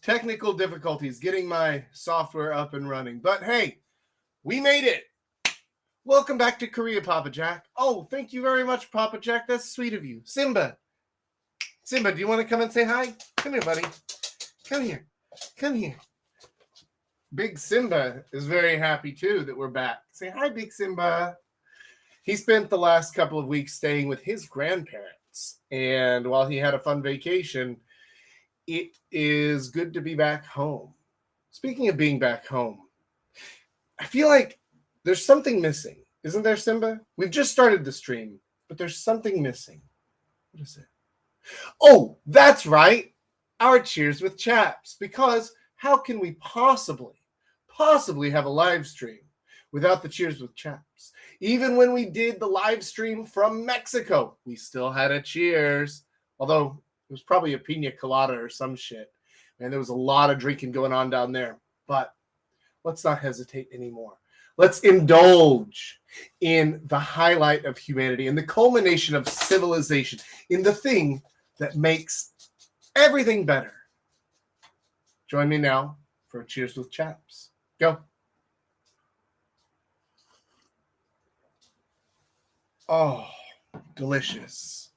Technical difficulties getting my software up and running. But hey, we made it. Welcome back to Korea, Papa Jack. Oh, thank you very much, Papa Jack. That's sweet of you. Simba, do you want to come and say hi? Come here, buddy. Come here. Come here. Big Simba is very happy, too, that we're back. Say hi, Big Simba. He spent the last couple of weeks staying with his grandparents. And while he had a fun vacation, it is good to be back home. Speaking of being back home, I feel like there's something missing. Isn't there, Simba? We've just started the stream, but there's something missing. What is it? Oh, that's right. Our Cheers with Chaps. Because how can we possibly have a live stream without the Cheers with Chaps? Even when we did the live stream from Mexico, we still had a cheers. Although it was probably a pina colada or some shit. And there was a lot of drinking going on down there. But let's not hesitate anymore. Let's indulge in the highlight of humanity, in the culmination of civilization, in the thing that makes everything better. Join me now for a Cheers with Chaps. Go. Oh, delicious.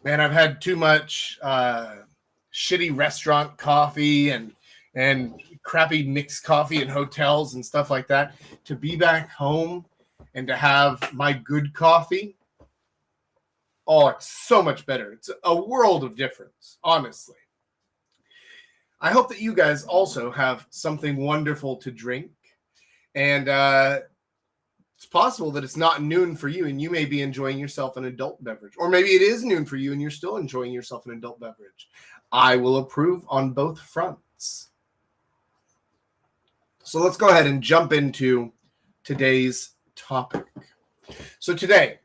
Man, I've had too much shitty restaurant coffee and crappy mixed coffee in hotels and stuff like that. To be back home and to have my good coffee, oh, it's so much better. It's a world of difference, honestly. I hope that you guys also have something wonderful to drink. And it's possible that it's not noon for you and you may be enjoying yourself an adult beverage. Or maybe it is noon for you and you're still enjoying yourself an adult beverage. I will approve on both fronts. So let's go ahead and jump into today's topic. So today,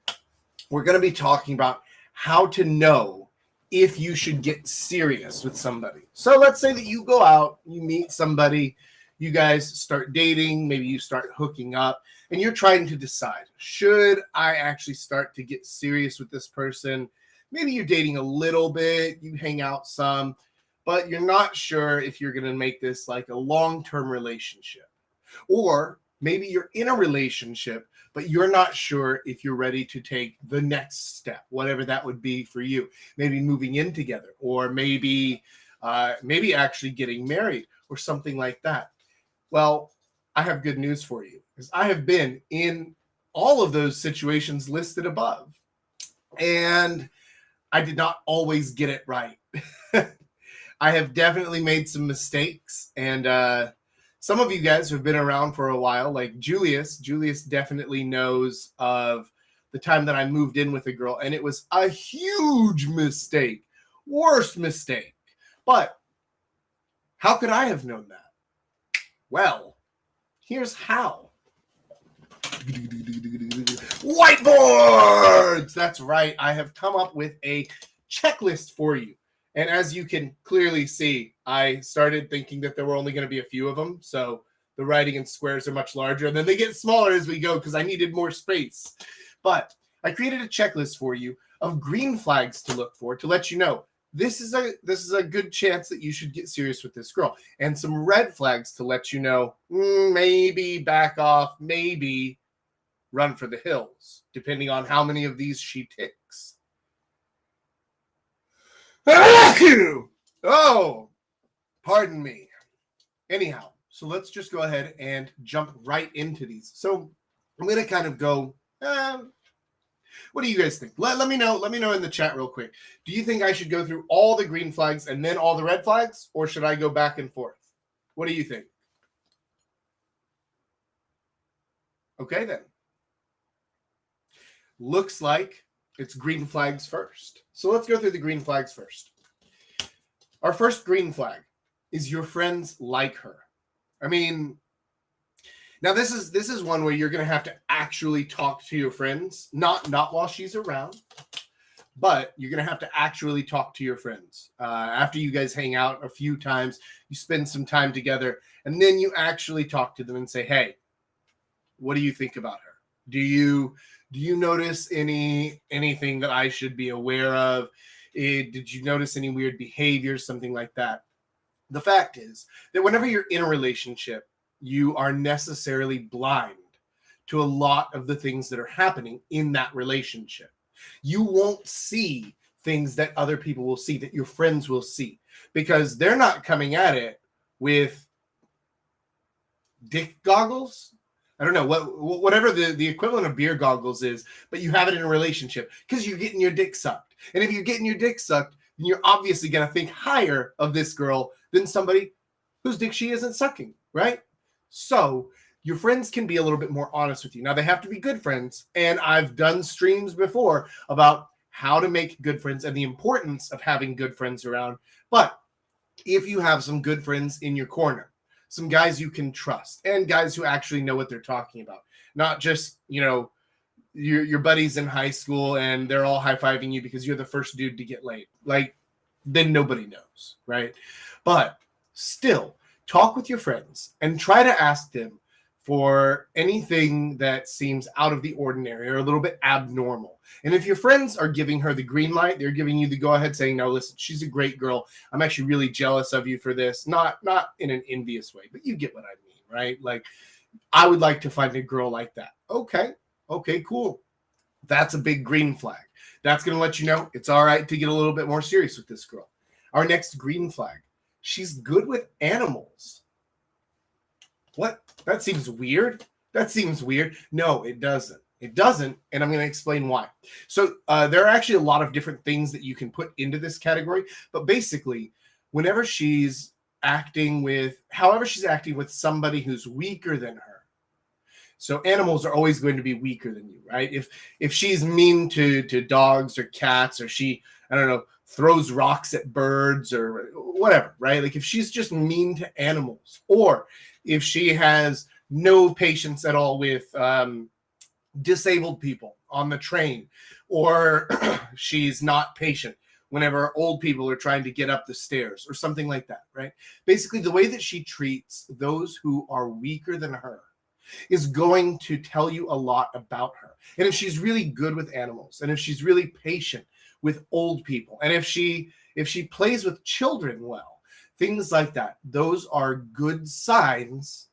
we're going to be talking about how to know if you should get serious with somebody. So let's say that you go out, you meet somebody, you guys start dating, maybe you start hooking up, and you're trying to decide, should I actually start to get serious with this person? Maybe you're dating a little bit, you hang out some, but you're not sure if you're going to make this like a long-term relationship. Or maybe you're in a relationship, but you're not sure if you're ready to take the next step, whatever that would be for you. Maybe moving in together, or maybe actually getting married or something like that. Well, I have good news for you, because I have been in all of those situations listed above, and I did not always get it right. I have definitely made some mistakes, and some of you guys who have been around for a while, like Julius definitely knows of the time that I moved in with a girl, and it was a huge mistake, worst mistake. But how could I have known that? Well, here's how. Whiteboards! That's right. I have come up with a checklist for you. And as you can clearly see, I started thinking that there were only going to be a few of them. So the writing in squares are much larger. And then they get smaller as we go because I needed more space. But I created a checklist for you of green flags to look for to let you know this is a good chance that you should get serious with this girl. And some red flags to let you know, maybe back off, maybe run for the hills, depending on how many of these she ticks. Oh, pardon me. Anyhow, so let's just go ahead and jump right into these. So I'm going to kind of go, what do you guys think? Let me know in the chat real quick. Do you think I should go through all the green flags and then all the red flags, or should I go back and forth? What do you think? Okay, then. Looks like it's green flags first. So let's go through the green flags first. Our first green flag is your friends like her. I mean, now this is one where you're going to have to actually talk to your friends, not while she's around, but you're going to have to actually talk to your friends. After you guys hang out a few times, you spend some time together, and then you actually talk to them and say, hey, what do you think about her? Do you notice anything that I should be aware of? Did you notice any weird behavior, something like that? The fact is that whenever you're in a relationship, you are necessarily blind to a lot of the things that are happening in that relationship. You won't see things that other people will see, that your friends will see, because they're not coming at it with dick goggles. I don't know whatever the equivalent of beer goggles is, but you have it in a relationship because you're getting your dick sucked. And if you're getting your dick sucked, then you're obviously going to think higher of this girl than somebody whose dick she isn't sucking, right? So your friends can be a little bit more honest with you. Now, they have to be good friends, and I've done streams before about how to make good friends and the importance of having good friends around. But if you have some good friends in your corner, some guys you can trust, and guys who actually know what they're talking about, not just, your buddies in high school and they're all high-fiving you because you're the first dude to get laid. Like, then nobody knows, right? But still, talk with your friends and try to ask them for anything that seems out of the ordinary or a little bit abnormal. And if your friends are giving her the green light, they're giving you the go-ahead, saying, no, listen, she's a great girl. I'm actually really jealous of you for this. Not in an envious way, but you get what I mean, right? Like, I would like to find a girl like that. Okay, cool. That's a big green flag. That's going to let you know it's all right to get a little bit more serious with this girl. Our next green flag, she's good with animals. What? That seems weird. No, it doesn't. And I'm going to explain why. So there are actually a lot of different things that you can put into this category, but basically, however she's acting with somebody who's weaker than her. So animals are always going to be weaker than you, right? If she's mean to dogs or cats, or she, I don't know, throws rocks at birds or whatever, right? Like if she's just mean to animals, or if she has no patience at all with disabled people on the train, or she's not patient whenever old people are trying to get up the stairs or something like that, right? Basically, the way that she treats those who are weaker than her is going to tell you a lot about her. And if she's really good with animals, and if she's really patient with old people, and if she plays with children well, things like that, those are good signs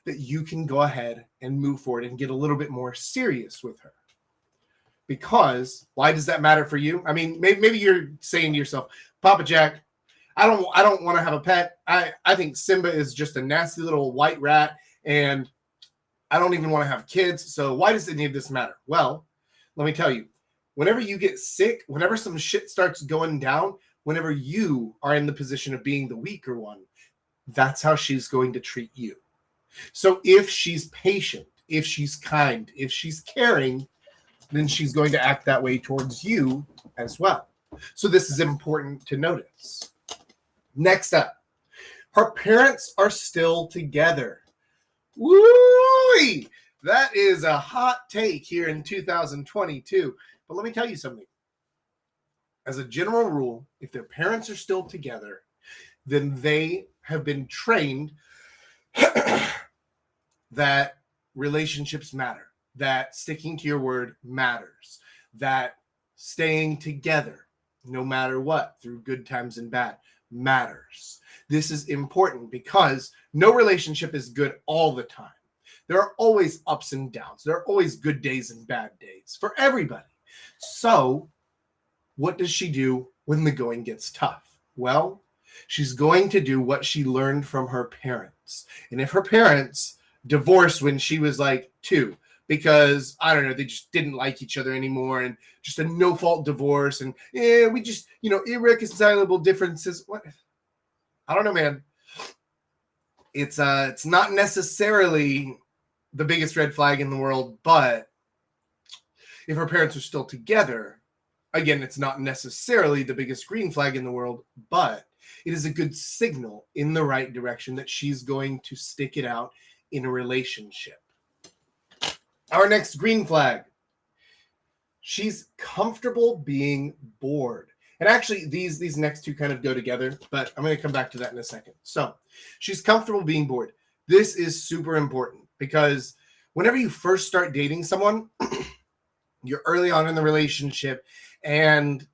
that you can go ahead and move forward and get a little bit more serious with her. Because why does that matter for you? I mean, maybe you're saying to yourself, Papa Jack, I don't want to have a pet. I think Simba is just a nasty little white rat, and I don't even want to have kids. So why does any of this matter? Well, let me tell you, whenever you get sick, whenever some shit starts going down, whenever you are in the position of being the weaker one, that's how she's going to treat you. So if she's patient, if she's kind, if she's caring, then she's going to act that way towards you as well. So this is important to notice. Next up, her parents are still together. Woo! That is a hot take here in 2022. But let me tell you something. As a general rule, if their parents are still together, then they have been trained that relationships matter, that sticking to your word matters, that staying together, no matter what, through good times and bad, matters. This is important because no relationship is good all the time. There are always ups and downs. There are always good days and bad days for everybody. So what does she do when the going gets tough? Well, she's going to do what she learned from her parents. And if her parents divorced when she was like 2, because, I don't know, they just didn't like each other anymore, and just a no-fault divorce, and we just, irreconcilable differences. What? I don't know, man. It's not necessarily the biggest red flag in the world, but if her parents are still together, again, it's not necessarily the biggest green flag in the world, but it is a good signal in the right direction that she's going to stick it out in a relationship. Our next green flag. She's comfortable being bored. And actually, these next two kind of go together, but I'm going to come back to that in a second. So, she's comfortable being bored. This is super important because whenever you first start dating someone, you're early on in the relationship, and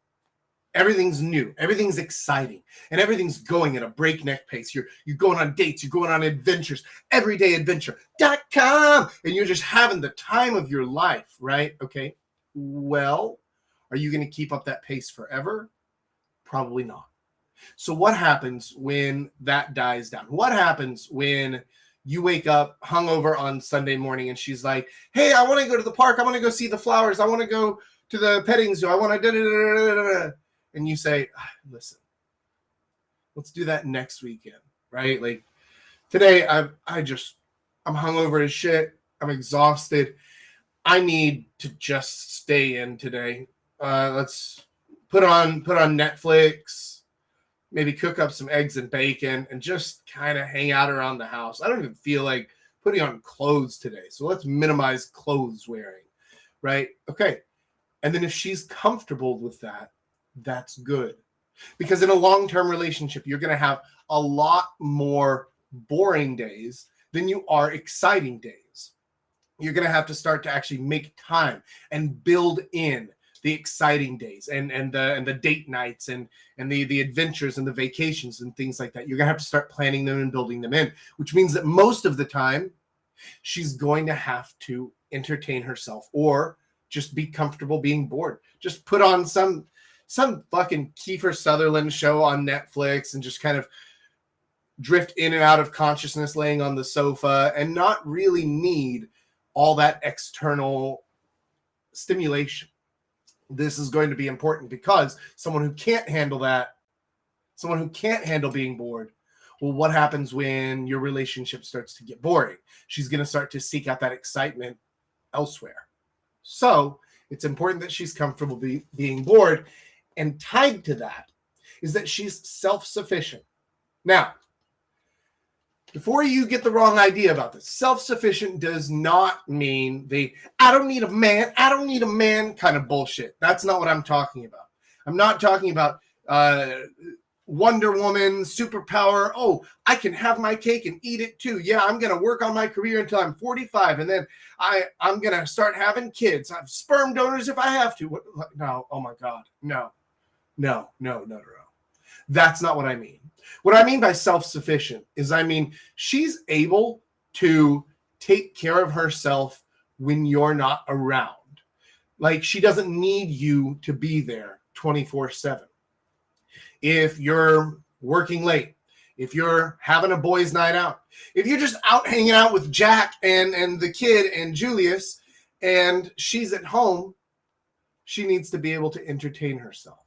Everything's new, everything's exciting, and everything's going at a breakneck pace. You're going on dates, you're going on adventures, everydayadventure.com, and you're just having the time of your life, right? Okay, well, are you going to keep up that pace forever? Probably not. So what happens when that dies down? What happens when you wake up hungover on Sunday morning and she's like, hey, I want to go to the park, I want to go see the flowers, I want to go to the petting zoo, I want to da-da-da-da-da-da. And you say, listen, let's do that next weekend, right? Like today, I'm hungover as shit. I'm exhausted. I need to just stay in today. Let's put on Netflix, maybe cook up some eggs and bacon, and just kind of hang out around the house. I don't even feel like putting on clothes today, so let's minimize clothes wearing, right? Okay. And then if she's comfortable with that, that's good. Because in a long-term relationship, you're going to have a lot more boring days than you are exciting days. You're going to have to start to actually make time and build in the exciting days and the date nights and the adventures and the vacations and things like that. You're going to have to start planning them and building them in, which means that most of the time she's going to have to entertain herself or just be comfortable being bored. Just put on some fucking Kiefer Sutherland show on Netflix and just kind of drift in and out of consciousness laying on the sofa and not really need all that external stimulation. This is going to be important because someone who can't handle that, someone who can't handle being bored, well, what happens when your relationship starts to get boring? She's going to start to seek out that excitement elsewhere. So it's important that she's comfortable being bored. And tied to that is that she's self-sufficient. Now, before you get the wrong idea about this, self-sufficient does not mean I don't need a man kind of bullshit. That's not what I'm talking about. I'm not talking about Wonder Woman, superpower. Oh, I can have my cake and eat it too. Yeah, I'm going to work on my career until I'm 45, and then I'm going to start having kids. I have sperm donors if I have to. No, oh my God, no. That's not what I mean. What I mean by self-sufficient is she's able to take care of herself when you're not around. Like she doesn't need you to be there 24/7. If you're working late, if you're having a boys' night out, if you're just out hanging out with Jack and the kid and Julius and she's at home, she needs to be able to entertain herself.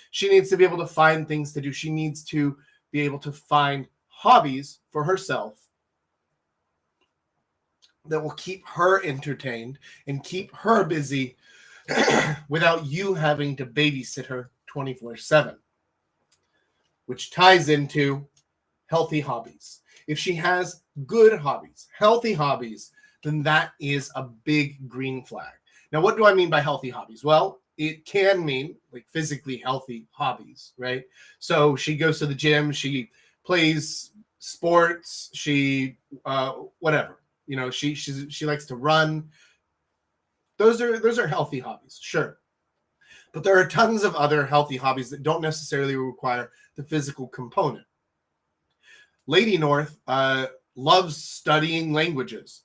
She needs to be able to find things to do. She needs to be able to find hobbies for herself that will keep her entertained and keep her busy without you having to babysit her 24/7, which ties into healthy hobbies. If she has good hobbies, healthy hobbies, then that is a big green flag. Now, what do I mean by healthy hobbies? Well, it can mean like physically healthy hobbies, right? So she goes to the gym, she plays sports, she whatever, she likes to run. Those are healthy hobbies, sure. But there are tons of other healthy hobbies that don't necessarily require the physical component. Lady North loves studying languages.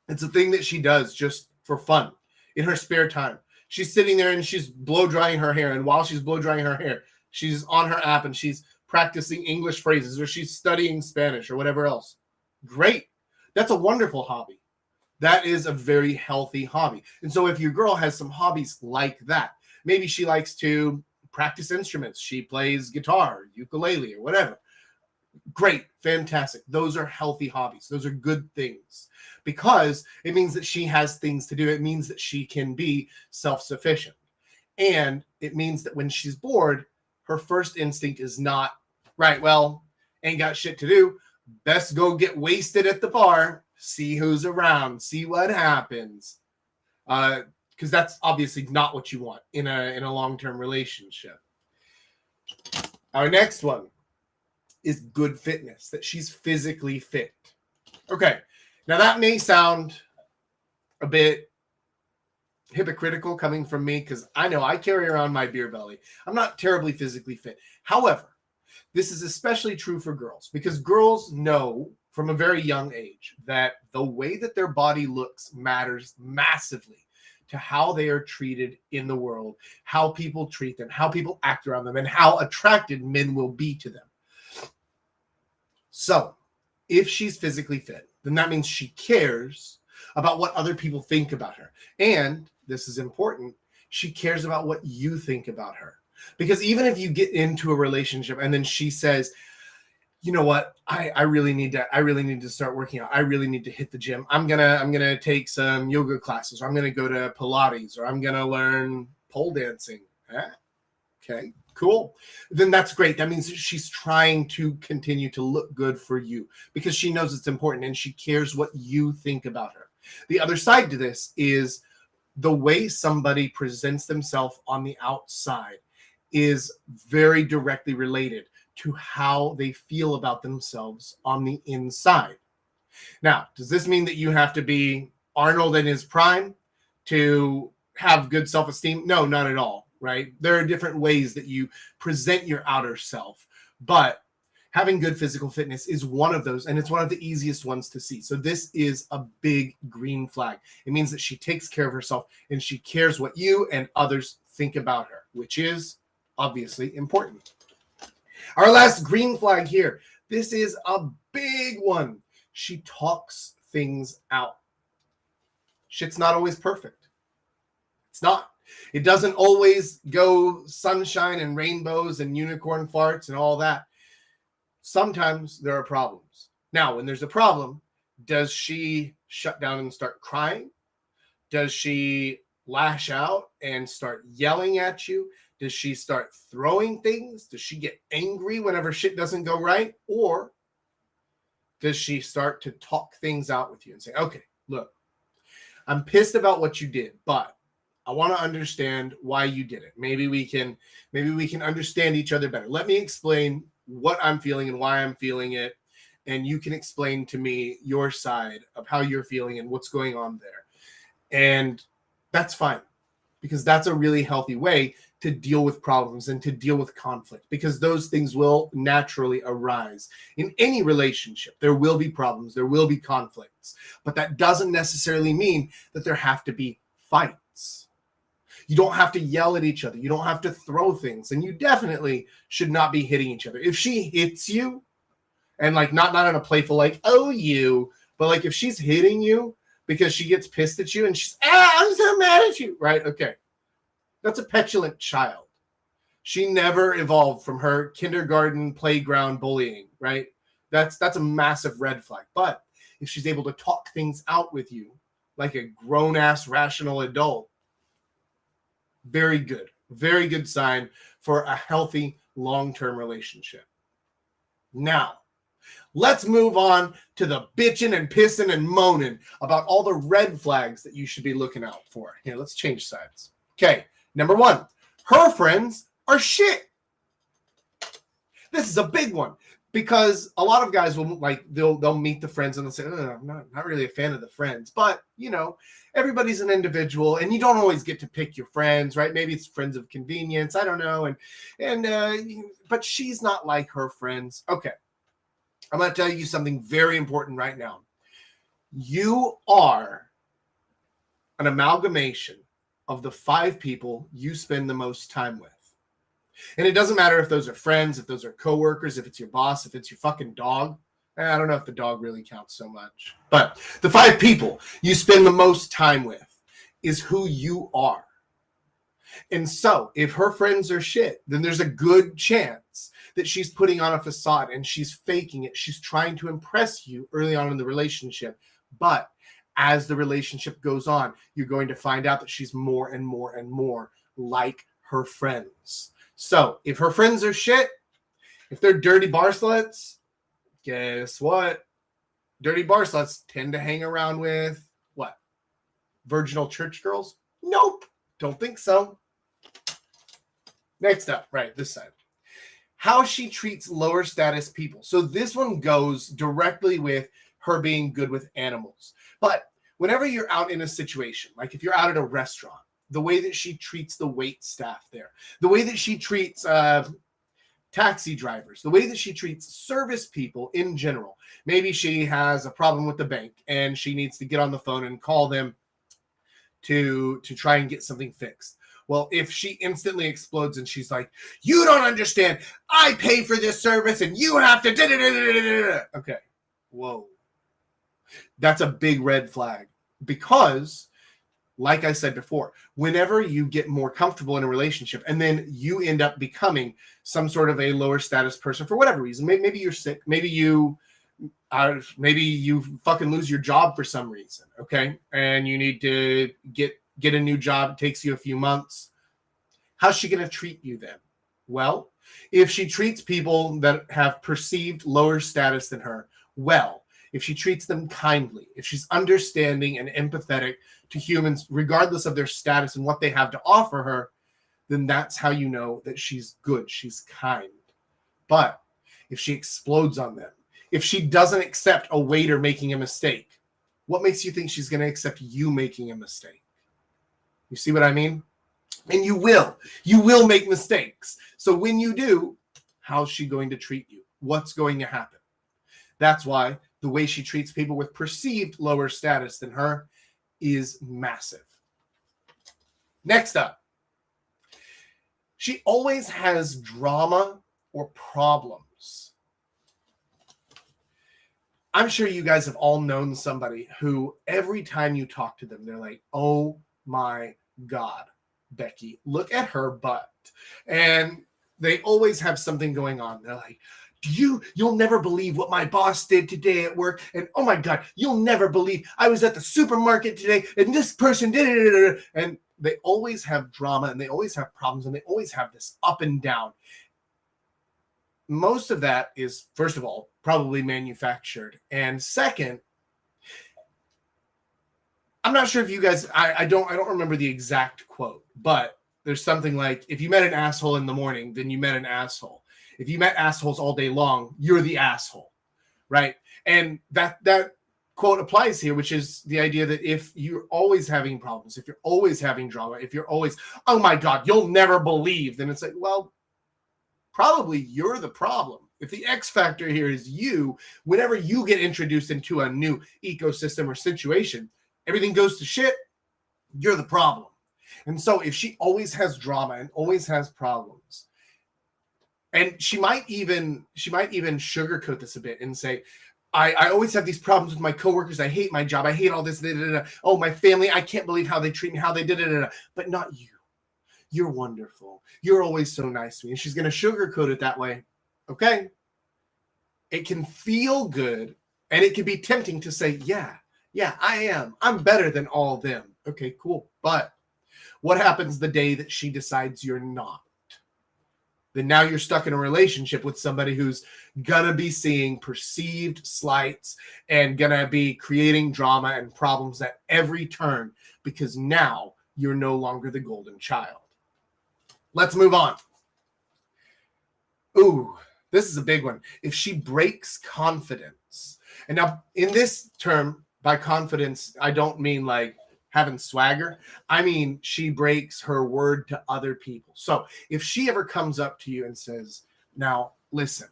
It's a thing that she does just for fun in her spare time. She's sitting there and she's blow drying her hair. And while she's blow drying her hair, she's on her app and she's practicing English phrases or she's studying Spanish or whatever else. Great. That's a wonderful hobby. That is a very healthy hobby. And so if your girl has some hobbies like that, maybe she likes to practice instruments. She plays guitar, ukulele, or whatever. Great, fantastic. Those are healthy hobbies. Those are good things because it means that she has things to do. It means that she can be self-sufficient. And it means that when she's bored, her first instinct is not, right, well, ain't got shit to do. Best go get wasted at the bar, see who's around, see what happens. Because that's obviously not what you want in a long-term relationship. Our next one is good fitness, that she's physically fit. Okay, now that may sound a bit hypocritical coming from me because I know I carry around my beer belly. I'm not terribly physically fit. However, this is especially true for girls because girls know from a very young age that the way that their body looks matters massively to how they are treated in the world, how people treat them, how people act around them, and how attracted men will be to them. So if she's physically fit, then that means she cares about what other people think about her. And this is important, she cares about what you think about her. Because even if you get into a relationship and then she says, you know what, I really need to start working out. I really need to hit the gym. I'm gonna take some yoga classes, or I'm gonna go to Pilates, or I'm gonna learn pole dancing. Okay, cool. Then that's great. That means she's trying to continue to look good for you because she knows it's important and she cares what you think about her. The other side to this is the way somebody presents themselves on the outside is very directly related to how they feel about themselves on the inside. Now, does this mean that you have to be Arnold in his prime to have good self-esteem? No, not at all, right? There are different ways that you present your outer self, but having good physical fitness is one of those, and it's one of the easiest ones to see. So this is a big green flag. It means that she takes care of herself and she cares what you and others think about her, which is obviously important. Our last green flag here. This is a big one. She talks things out. Shit's not always perfect. It's not. It doesn't always go sunshine and rainbows and unicorn farts and all that. Sometimes there are problems. Now, when there's a problem, does she shut down and start crying? Does she lash out and start yelling at you? Does she start throwing things? Does she get angry whenever shit doesn't go right? Or does she start to talk things out with you and say, okay, look, I'm pissed about what you did, but I want to understand why you did it. Maybe we can understand each other better. Let me explain what I'm feeling and why I'm feeling it. And you can explain to me your side of how you're feeling and what's going on there. And that's fine, because that's a really healthy way to deal with problems and to deal with conflict, because those things will naturally arise. In any relationship, there will be problems, there will be conflicts, but that doesn't necessarily mean that there have to be fights. You don't have to yell at each other. You don't have to throw things, and you definitely should not be hitting each other. If she hits you, and like not in a playful like, oh, you, but like if she's hitting you because she gets pissed at you and she's, I'm so mad at you, right? Okay. That's a petulant child. She never evolved from her kindergarten playground bullying, right? That's a massive red flag. But if she's able to talk things out with you like a grown-ass rational adult, very good sign for a healthy long-term relationship. Now, let's move on to the bitching and pissing and moaning about all the red flags that you should be looking out for. Here, let's change sides. Okay. Number one, her friends are shit. This is a big one because a lot of guys will they'll meet the friends and they'll say, oh, I'm not really a fan of the friends, but you know, everybody's an individual and you don't always get to pick your friends, right? Maybe it's friends of convenience. I don't know. But she's not like her friends. Okay. I'm going to tell you something very important right now. You are an amalgamation of the 5 people you spend the most time with. And it doesn't matter if those are friends, if those are coworkers, if it's your boss, if it's your fucking dog. I don't know if the dog really counts so much. But the 5 people you spend the most time with is who you are. And so if her friends are shit, then there's a good chance that she's putting on a facade and she's faking it. She's trying to impress you early on in the relationship. But as the relationship goes on, you're going to find out that she's more and more and more like her friends. So if her friends are shit, if they're dirty bar sluts, guess what? Dirty bar sluts tend to hang around with what? Virginal church girls? Nope. Don't think so. Next up, right, this side. How she treats lower status people. So this one goes directly with her being good with animals. But whenever you're out in a situation, like if you're out at a restaurant the way that she treats the wait staff there, the way that she treats taxi drivers, the way that she treats service people in general. Maybe she has a problem with the bank and she needs to get on the phone and call them to try and get something fixed. Well, if she instantly explodes and she's like, you don't understand, I pay for this service and you have to okay, whoa, that's a big red flag. Because like I said before, whenever you get more comfortable in a relationship and then you end up becoming some sort of a lower status person for whatever reason, maybe you're sick, maybe you fucking lose your job for some reason, okay? And you need to get a new job. It takes you a few months. How's she going to treat you then? Well, if she treats people that have perceived lower status than her well, if she treats them kindly, if she's understanding and empathetic to humans, regardless of their status and what they have to offer her, then that's how you know that she's good, she's kind. But if she explodes on them, if she doesn't accept a waiter making a mistake, what makes you think she's going to accept you making a mistake? You see what I mean? And you will make mistakes. So when you do, how's she going to treat you? What's going to happen? That's why the way she treats people with perceived lower status than her is massive. Next up, she always has drama or problems. I'm sure you guys have all known somebody who every time you talk to them, they're like, oh my God, Becky, look at her butt. And they always have something going on. They're like, you'll never believe what my boss did today at work. And oh my God, you'll never believe I was at the supermarket today and this person did it. And they always have drama and they always have problems and they always have this up and down. Most of that is, first of all, probably manufactured. And second, I'm not sure if you guys, I don't remember the exact quote, but there's something like, if you met an asshole in the morning, then you met an asshole. If you met assholes all day long, you're the asshole, right? And that quote applies here, which is the idea that if you're always having problems, if you're always having drama, if you're always, oh my God, you'll never believe, then it's like, well, probably you're the problem. If the X factor here is you, whenever you get introduced into a new ecosystem or situation, everything goes to shit, you're the problem. And so if she always has drama and always has problems, and she might even sugarcoat this a bit and say, I always have these problems with my coworkers. I hate my job. I hate all this. Oh, my family, I can't believe how they treat me, how they did it. But not you. You're wonderful. You're always so nice to me. And she's going to sugarcoat it that way. Okay? It can feel good, and it can be tempting to say, yeah, I am. I'm better than all of them. Okay, cool. But what happens the day that she decides you're not? Then now you're stuck in a relationship with somebody who's gonna be seeing perceived slights and gonna be creating drama and problems at every turn because now you're no longer the golden child. Let's move on. Ooh, this is a big one. If she breaks confidence. And now in this term, by confidence, I don't mean like having swagger. I mean, she breaks her word to other people. So if she ever comes up to you and says, now, listen,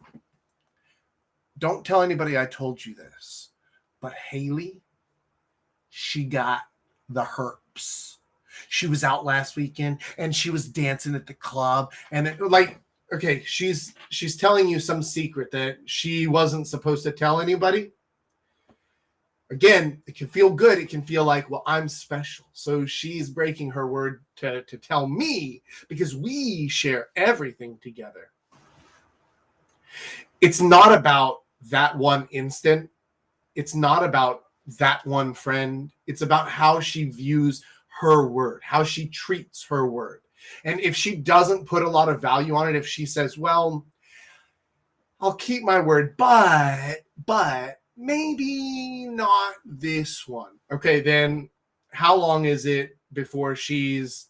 don't tell anybody I told you this, but Haley, she got the herpes. She was out last weekend and she was dancing at the club. And okay, she's telling you some secret that she wasn't supposed to tell anybody. Again, it can feel good. It can feel like, well, I'm special. So she's breaking her word to tell me because we share everything together. It's not about that one instant. It's not about that one friend. It's about how she views her word, how she treats her word. And if she doesn't put a lot of value on it, if she says, well, I'll keep my word, but maybe not this one. Okay, then how long is it before she's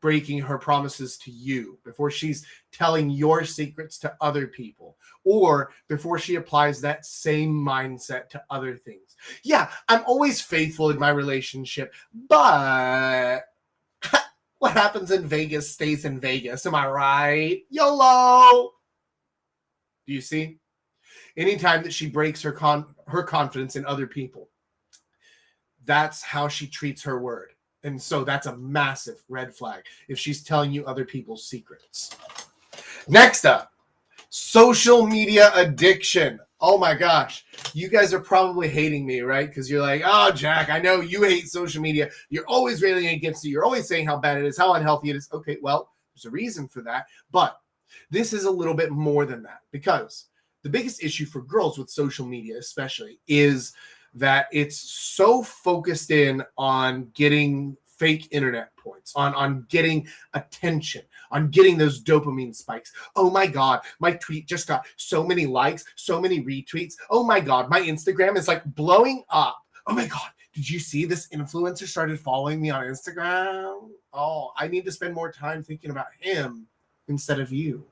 breaking her promises to you, before she's telling your secrets to other people, or before she applies that same mindset to other things? Yeah, I'm always faithful in my relationship, but What happens in Vegas stays in Vegas. Am I right? YOLO! Do you see? Anytime that she breaks her confidence in other people, that's how she treats her word. And so that's a massive red flag if she's telling you other people's secrets. Next up, social media addiction. Oh my gosh. You guys are probably hating me, right? Because you're like, oh, Jack, I know you hate social media. You're always railing against it. You're always saying how bad it is, how unhealthy it is. Okay, well, there's a reason for that. But this is a little bit more than that, because the biggest issue for girls with social media especially is that it's so focused in on getting fake internet points, on getting attention, on getting those dopamine spikes. Oh my God, my tweet just got so many likes, so many retweets. Oh my God, my Instagram is like blowing up. Oh my God, did you see this influencer started following me on Instagram? Oh, I need to spend more time thinking about him instead of you.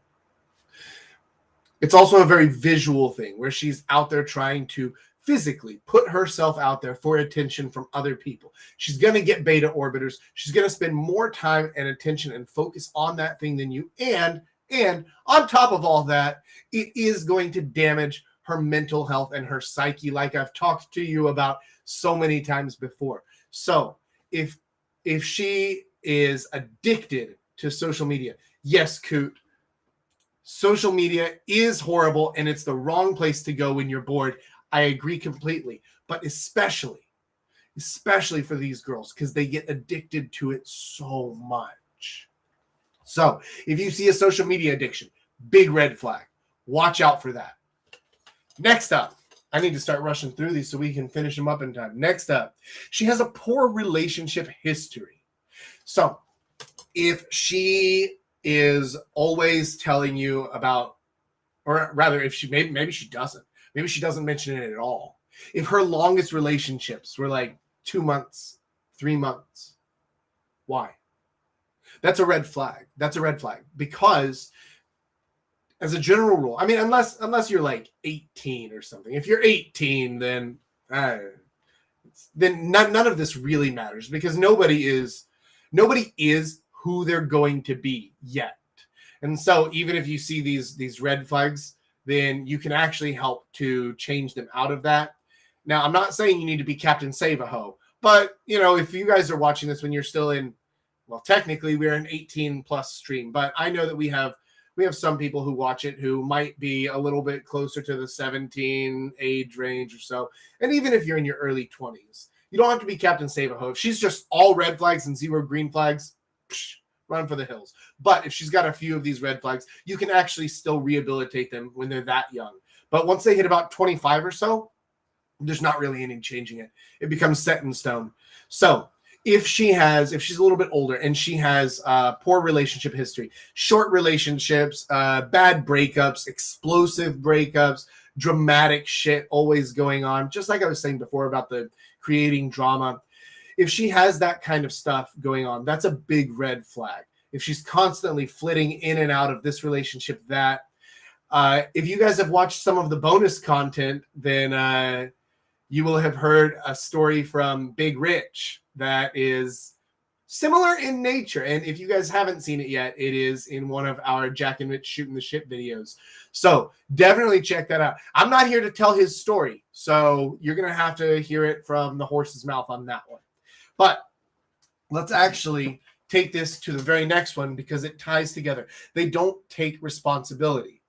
It's also a very visual thing where she's out there trying to physically put herself out there for attention from other people. She's going to get beta orbiters. She's going to spend more time and attention and focus on that thing than you. And on top of all that, it is going to damage her mental health and her psyche, like I've talked to you about so many times before. So if she is addicted to social media, yes, Coot, social media is horrible and it's the wrong place to go when you're bored. I agree completely, but especially for these girls, because they get addicted to it so much. So if you see a social media addiction, big red flag. Watch out for that. Next up, I need to start rushing through these so we can finish them up in time. Next up, she has a poor relationship history. So if she is always telling you about, or rather, if she maybe she doesn't. Maybe she doesn't mention it at all. If her longest relationships were like 2 months, 3 months, why? That's a red flag. That's a red flag, because as a general rule, I mean, unless you're like 18 or something. If you're 18, then none of this really matters, because nobody is who they're going to be yet. And so even if you see these red flags, then you can actually help to change them out of that. Now, I'm not saying you need to be Captain Save-A-Ho, but, you know, if you guys are watching this when you're still in, well, technically we're an 18 plus stream, but I know that we have some people who watch it who might be a little bit closer to the 17 age range or so. And even if you're in your early 20s, you don't have to be Captain Save-A-Ho. If she's just all red flags and 0 green flags, run for the hills. But if she's got a few of these red flags, you can actually still rehabilitate them when they're that young. But once they hit about 25 or so, there's not really any changing it. It becomes set in stone. So if she's a little bit older and she has poor relationship history, short relationships, bad breakups, explosive breakups, dramatic shit always going on, just like I was saying before about the creating drama. If she has that kind of stuff going on, that's a big red flag. If she's constantly flitting in and out of this relationship, that if you guys have watched some of the bonus content, then you will have heard a story from Big Rich that is similar in nature. And if you guys haven't seen it yet, it is in one of our Jack and Rich Shooting the Shit videos. So definitely check that out. I'm not here to tell his story, so you're going to have to hear it from the horse's mouth on that one. But let's actually take this to the very next one, because it ties together. They don't take responsibility.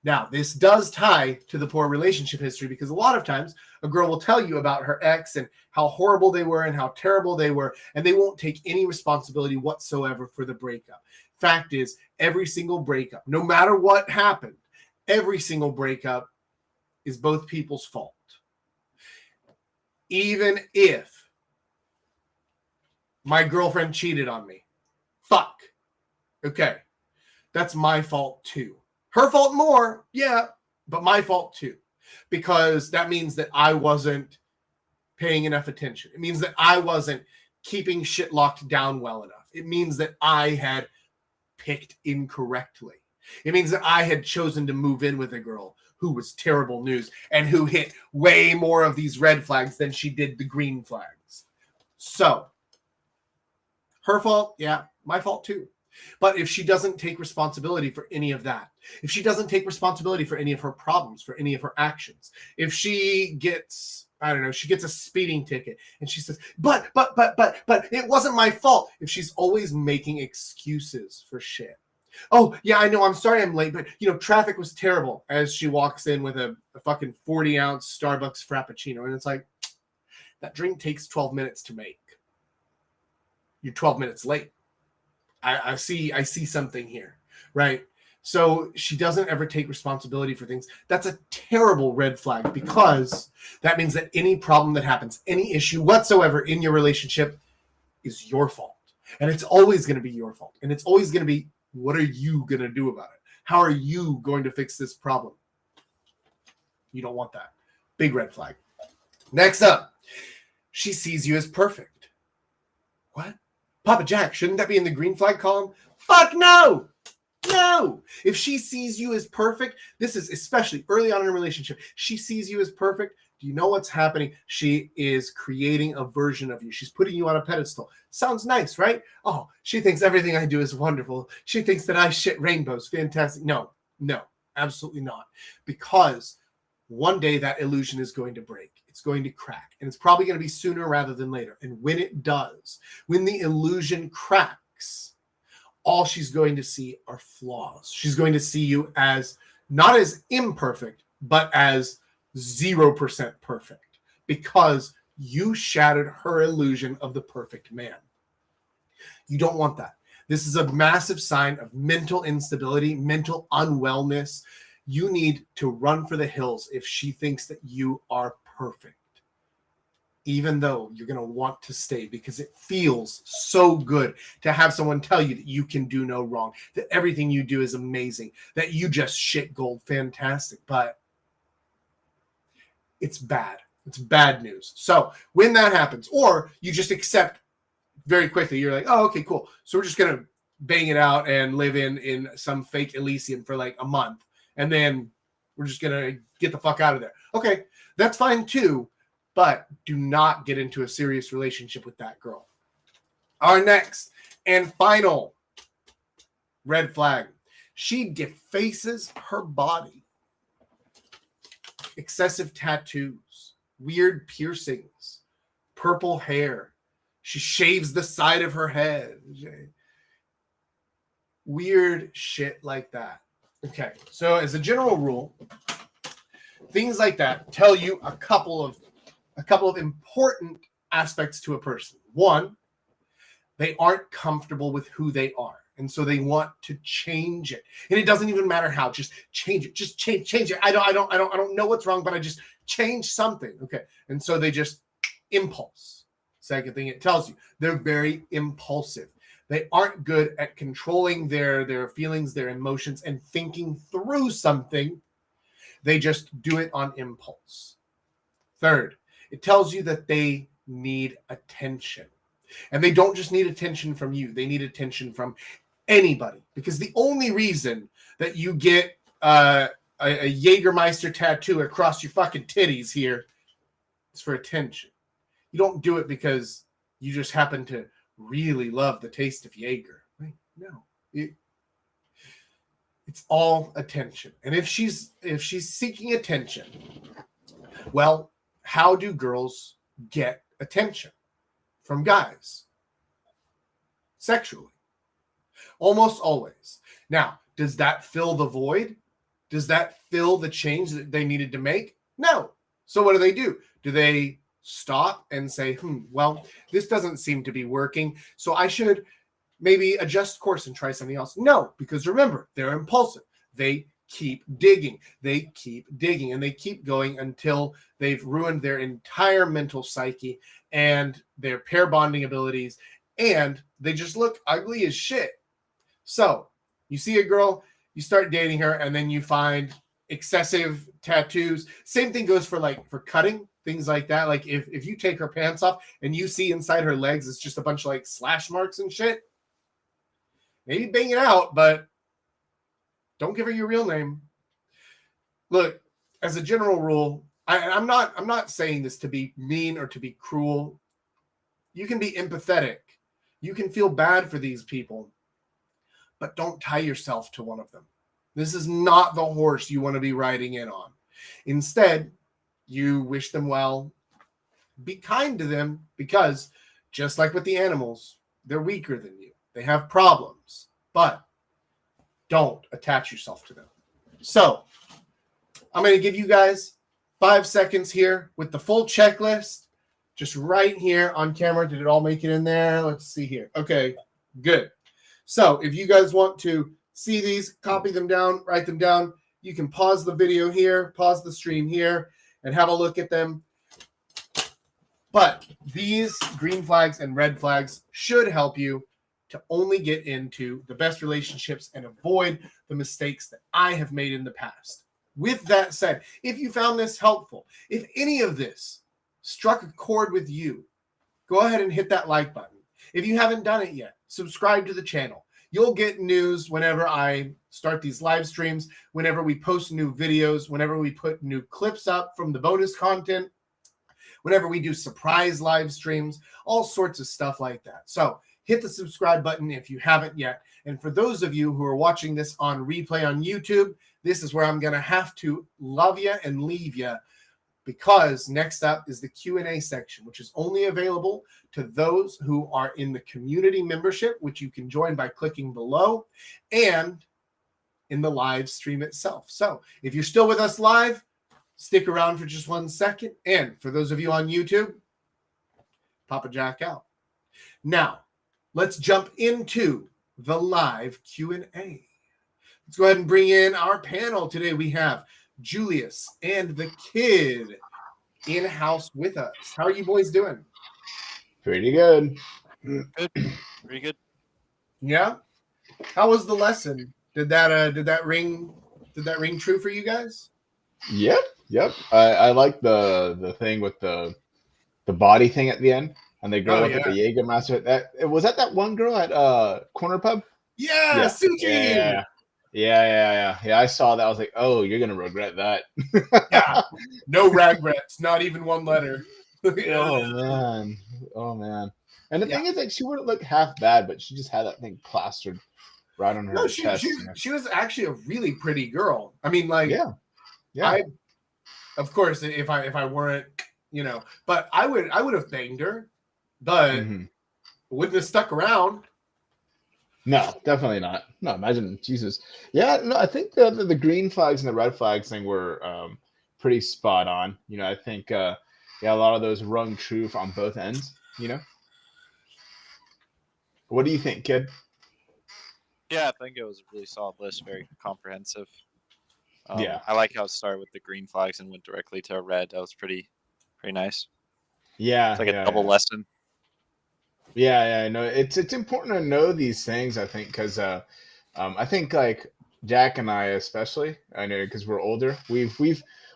Now, this does tie to the poor relationship history, because a lot of times a girl will tell you about her ex and how horrible they were and how terrible they were, and they won't take any responsibility whatsoever for the breakup. Fact is, every single breakup, no matter what happened, every single breakup is both people's fault. Even if my girlfriend cheated on me, fuck. Okay, that's my fault too. Her fault more, yeah, but my fault too. Because that means that I wasn't paying enough attention. It means that I wasn't keeping shit locked down well enough. It means that I had picked incorrectly. It means that I had chosen to move in with a girl who was terrible news and who hit way more of these red flags than she did the green flags. So Her fault? Yeah, my fault too. But if she doesn't take responsibility for any of that, if she doesn't take responsibility for any of her problems, for any of her actions, if she gets, I don't know, she gets a speeding ticket and she says, but it wasn't my fault. If she's always making excuses for shit. Oh, yeah, I know, I'm sorry I'm late, but, traffic was terrible, as she walks in with a fucking 40-ounce Starbucks Frappuccino. And it's like, that drink takes 12 minutes to make. You're 12 minutes late. I see something here, right? So she doesn't ever take responsibility for things. That's a terrible red flag, because that means that any problem that happens, any issue whatsoever in your relationship is your fault. And it's always going to be your fault. And it's always going to be, what are you going to do about it? How are you going to fix this problem? You don't want that. Big red flag. Next up, she sees you as perfect. What? Papa Jack, shouldn't that be in the green flag column? Fuck no! No! If she sees you as perfect, this is especially early on in a relationship, she sees you as perfect. Do you know what's happening? She is creating a version of you. She's putting you on a pedestal. Sounds nice, right? Oh, she thinks everything I do is wonderful. She thinks that I shit rainbows. Fantastic. No, absolutely not. Because one day that illusion is going to break. It's going to crack. And it's probably going to be sooner rather than later. And when it does, when the illusion cracks, all she's going to see are flaws. She's going to see you as not as imperfect, but as 0% perfect, because you shattered her illusion of the perfect man. You don't want that. This is a massive sign of mental instability, mental unwellness. You need to run for the hills if she thinks that you are perfect, even though you're going to want to stay, because it feels so good to have someone tell you that you can do no wrong, that everything you do is amazing, that you just shit gold, fantastic. But it's bad. It's bad news. So when that happens, or you just accept very quickly, you're like, oh, okay, cool. So we're just going to bang it out and live in some fake Elysium for like a month. And then we're just going to get the fuck out of there. Okay, that's fine too. But do not get into a serious relationship with that girl. Our next and final red flag. She defaces her body. Excessive tattoos, weird piercings, purple hair. She shaves the side of her head. Weird shit like that. Okay, so as a general rule, things like that tell you a couple of important aspects to a person. One, they aren't comfortable with who they are, and so they want to change it. And it doesn't even matter how. Just change it. Just change it. I don't know what's wrong, but I just change something. Okay, and so they just impulse. Second thing it tells you, they're very impulsive. They aren't good at controlling their feelings, their emotions, and thinking through something. They just do it on impulse. Third, it tells you that they need attention. And they don't just need attention from you. They need attention from anybody. Because the only reason that you get a Jägermeister tattoo across your fucking titties here is for attention. You don't do it because you just happen to really love the taste of Jaeger. Right? No. It's all attention. And if she's seeking attention, well, how do girls get attention from guys? Sexually. Almost always. Now, does that fill the void? Does that fill the change that they needed to make? No. So what do? Do they stop and say, well, this doesn't seem to be working, so I should maybe adjust course and try something else? No, because remember, they're impulsive. They keep digging. They keep digging, and they keep going until they've ruined their entire mental psyche and their pair bonding abilities, and they just look ugly as shit. So you see a girl, you start dating her, and then you find excessive tattoos. Same thing goes for cutting, things like that. Like if you take her pants off and you see inside her legs, it's just a bunch of slash marks and shit. Maybe bang it out, but don't give her your real name. Look, as a general rule, I'm not saying this to be mean or to be cruel. You can be empathetic, You can feel bad for these people, but don't tie yourself to one of them. This is not the horse you want to be riding in on. Instead, you wish them well, be kind to them, because just like with the animals, they're weaker than you. They have problems, but don't attach yourself to them. So I'm going to give you guys 5 seconds here with the full checklist, just right here on camera. Did it all make it in there? Let's see here. Okay, good. So if you guys want to see these, copy them down, write them down, you can pause the video here, pause the stream here, and have a look at them. But these green flags and red flags should help you to only get into the best relationships and avoid the mistakes that I have made in the past. With that said, if you found this helpful, if any of this struck a chord with you, go ahead and hit that like button. If you haven't done it yet, subscribe to the channel. You'll get news whenever I start these live streams, whenever we post new videos, whenever we put new clips up from the bonus content, whenever we do surprise live streams, all sorts of stuff like that. So hit the subscribe button if you haven't yet. And for those of you who are watching this on replay on YouTube, this is where I'm going to have to love you and leave you, because next up is the Q&A section, which is only available to those who are in the community membership, which you can join by clicking below, and in the live stream itself. So if you're still with us live, stick around for just 1 second. And for those of you on YouTube, Papa Jack out. Now, let's jump into the live Q&A. Let's go ahead and bring in our panel. Today we have Julius and the kid in-house with us. How are you boys doing? Pretty good. Good. Pretty good. Yeah? How was the lesson? Did that ring true for you guys? Yep. I like the thing with the body thing at the end, and they go look at the Jägermeister. That was that one girl at Corner Pub? Yeah, Suki. Yeah. I saw that. I was like, oh, you're gonna regret that. Yeah. No regrets, not even one letter. Oh man. And the thing is, like, she wouldn't look half bad, but she just had that thing plastered right on her chest. She was actually a really pretty girl. I mean, like, yeah. I, of course, if I weren't, but I would have banged her, but wouldn't have stuck around. No, definitely not. No, imagine, Jesus. Yeah, no, I think the green flags and the red flags thing were pretty spot on. I think a lot of those rung true on both ends. What do you think, kid? Yeah, I think it was a really solid list, very comprehensive. I like how it started with the green flags and went directly to a red. That was pretty nice. Yeah, it's like a double lesson. Yeah, I know. It's important to know these things, I think, because I think, like, Jack and I especially, I know, because we're older, we've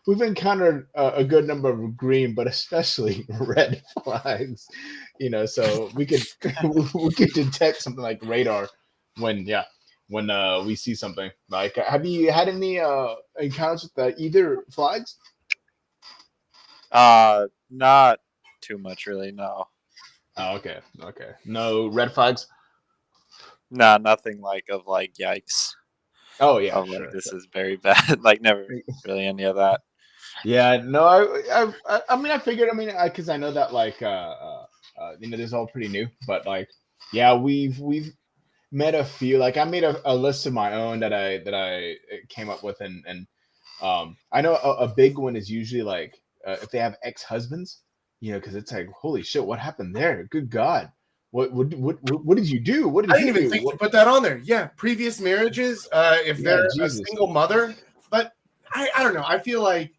encountered a good number of green, but especially red flags. So we could detect something like radar when we see something. Like, have you had any encounters with either flags? Not too much, really. No. Oh, okay. No red flags? No, nothing like yikes. Oh yeah, sure. This is very bad. Like, never really any of that. Yeah, no, I mean, I figured. I mean, because I know that, like, this is all pretty new, but, like, yeah, we've met a few. Like, I made a list of my own that I came up with, and I know a big one is usually, like, if they have ex-husbands, because it's like, holy shit, what happened there? Good God. What did you do? What did I didn't even think to put that on there. Yeah, previous marriages, if they're a single mother. But I don't know. I feel like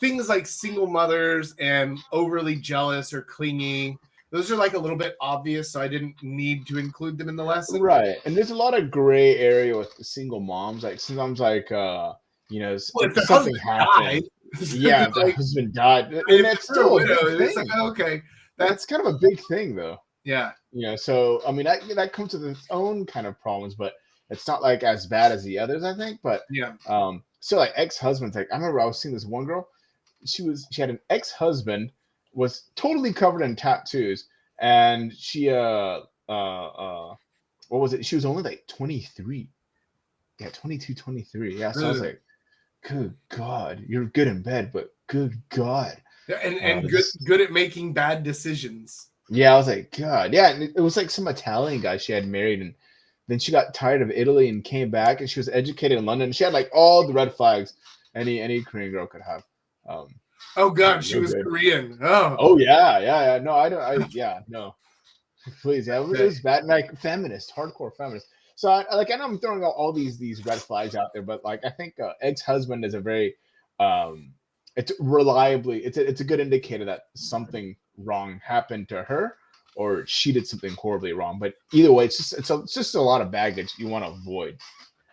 things like single mothers and overly jealous or clingy, those are, like, a little bit obvious, so I didn't need to include them in the lesson. Right. And there's a lot of gray area with single moms. Like, sometimes, like, if something happened. Yeah, if the husband died. And it's still a widow. It's like, okay. That's kind of a big thing, though. Yeah. So, I mean, that comes with its own kind of problems, but it's not, like, as bad as the others, I think. But yeah. So, like, ex-husbands, like, I remember I was seeing this one girl. She had an ex-husband, was totally covered in tattoos, and she what was it? She was only like 23. Yeah, 22, 23. Yeah, so I was Ugh. like, good God, you're good in bed, but good God. Yeah, and good This, good at making bad decisions. yeah, I was like, God, yeah. And it was like some Italian guy she had married, and then she got tired of Italy and came back, and she was educated in London. She had like all the red flags any Korean girl could have. Um, Oh God, she no was good. Korean. Oh, Oh yeah, yeah, yeah. No, I don't. Yeah, no. Please, yeah, it okay. was bad. And, like feminist, hardcore feminist. So, I know I'm throwing out all these red flags out there, but like I think ex-husband is a very, it's reliably, it's a good indicator that something wrong happened to her, or she did something horribly wrong. But either way, it's just a lot of baggage you want to avoid. It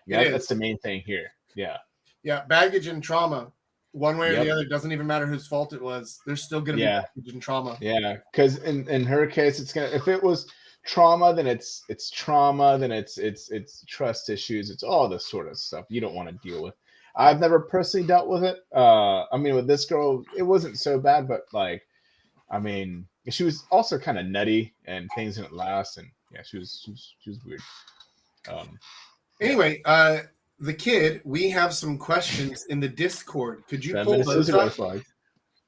Yeah, that's is. the main thing here. Yeah. Yeah, baggage and trauma, one way or the Yep. other, doesn't even matter whose fault it was. There's still going to be Yeah. baggage and trauma. Yeah, because in her case, it's gonna if it was trauma, then it's trauma, then it's trust issues, it's all this sort of stuff you don't want to deal with. I've never personally dealt with it. I mean, with this girl, it wasn't so bad, but like, I mean, she was also kind of nutty, and things didn't last, and yeah, she was weird. Yeah, Anyway, the kid, we have some questions in the Discord. Could you pull feminist is those a red up? flag.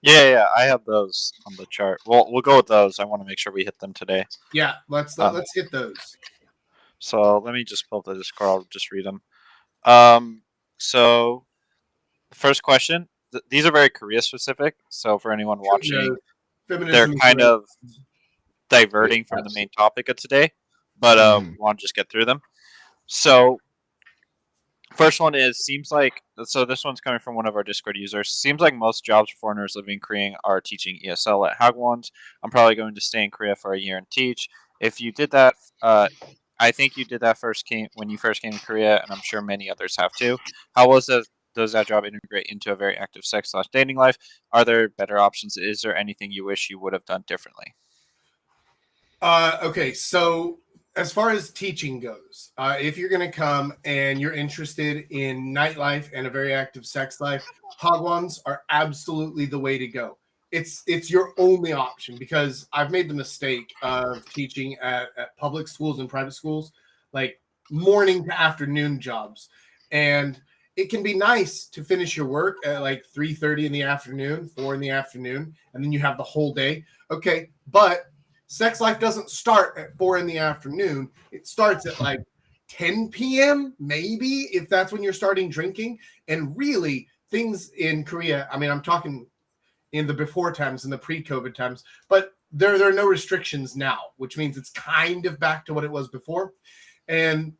Yeah, I have those on the chart. Well, we'll go with those. I want to make sure we hit them today. Yeah, let's hit those. So let me just pull up the Discord. I'll just read them. So the first question. These are very Korea specific. So for anyone watching, they're Feminism is kind great. of diverting from the main topic of today, but we want to just get through them. So first one is seems like so this one's coming from one of our Discord users. Seems like most jobs for foreigners living in Korea are teaching ESL at Hagwons. I'm probably going to stay in Korea for a year and teach. If you did that, I think you did that when you first came to Korea, and I'm sure many others have too. How does that job integrate into a very active sex/dating life? Are there better options? Is there anything you wish you would have done differently? Okay, so as far as teaching goes, if you're going to come and you're interested in nightlife and a very active sex life, Hagwons are absolutely the way to go. It's your only option, because I've made the mistake of teaching at public schools and private schools, like morning to afternoon jobs, and it can be nice to finish your work at like 3:30 in the afternoon, 4 in the afternoon, and then you have the whole day. Okay, but sex life doesn't start at 4 in the afternoon. It starts at like 10 p.m., maybe, if that's when you're starting drinking. And really, things in Korea, I mean, I'm talking in the before times, in the pre-COVID times, but there are no restrictions now, which means it's kind of back to what it was before. And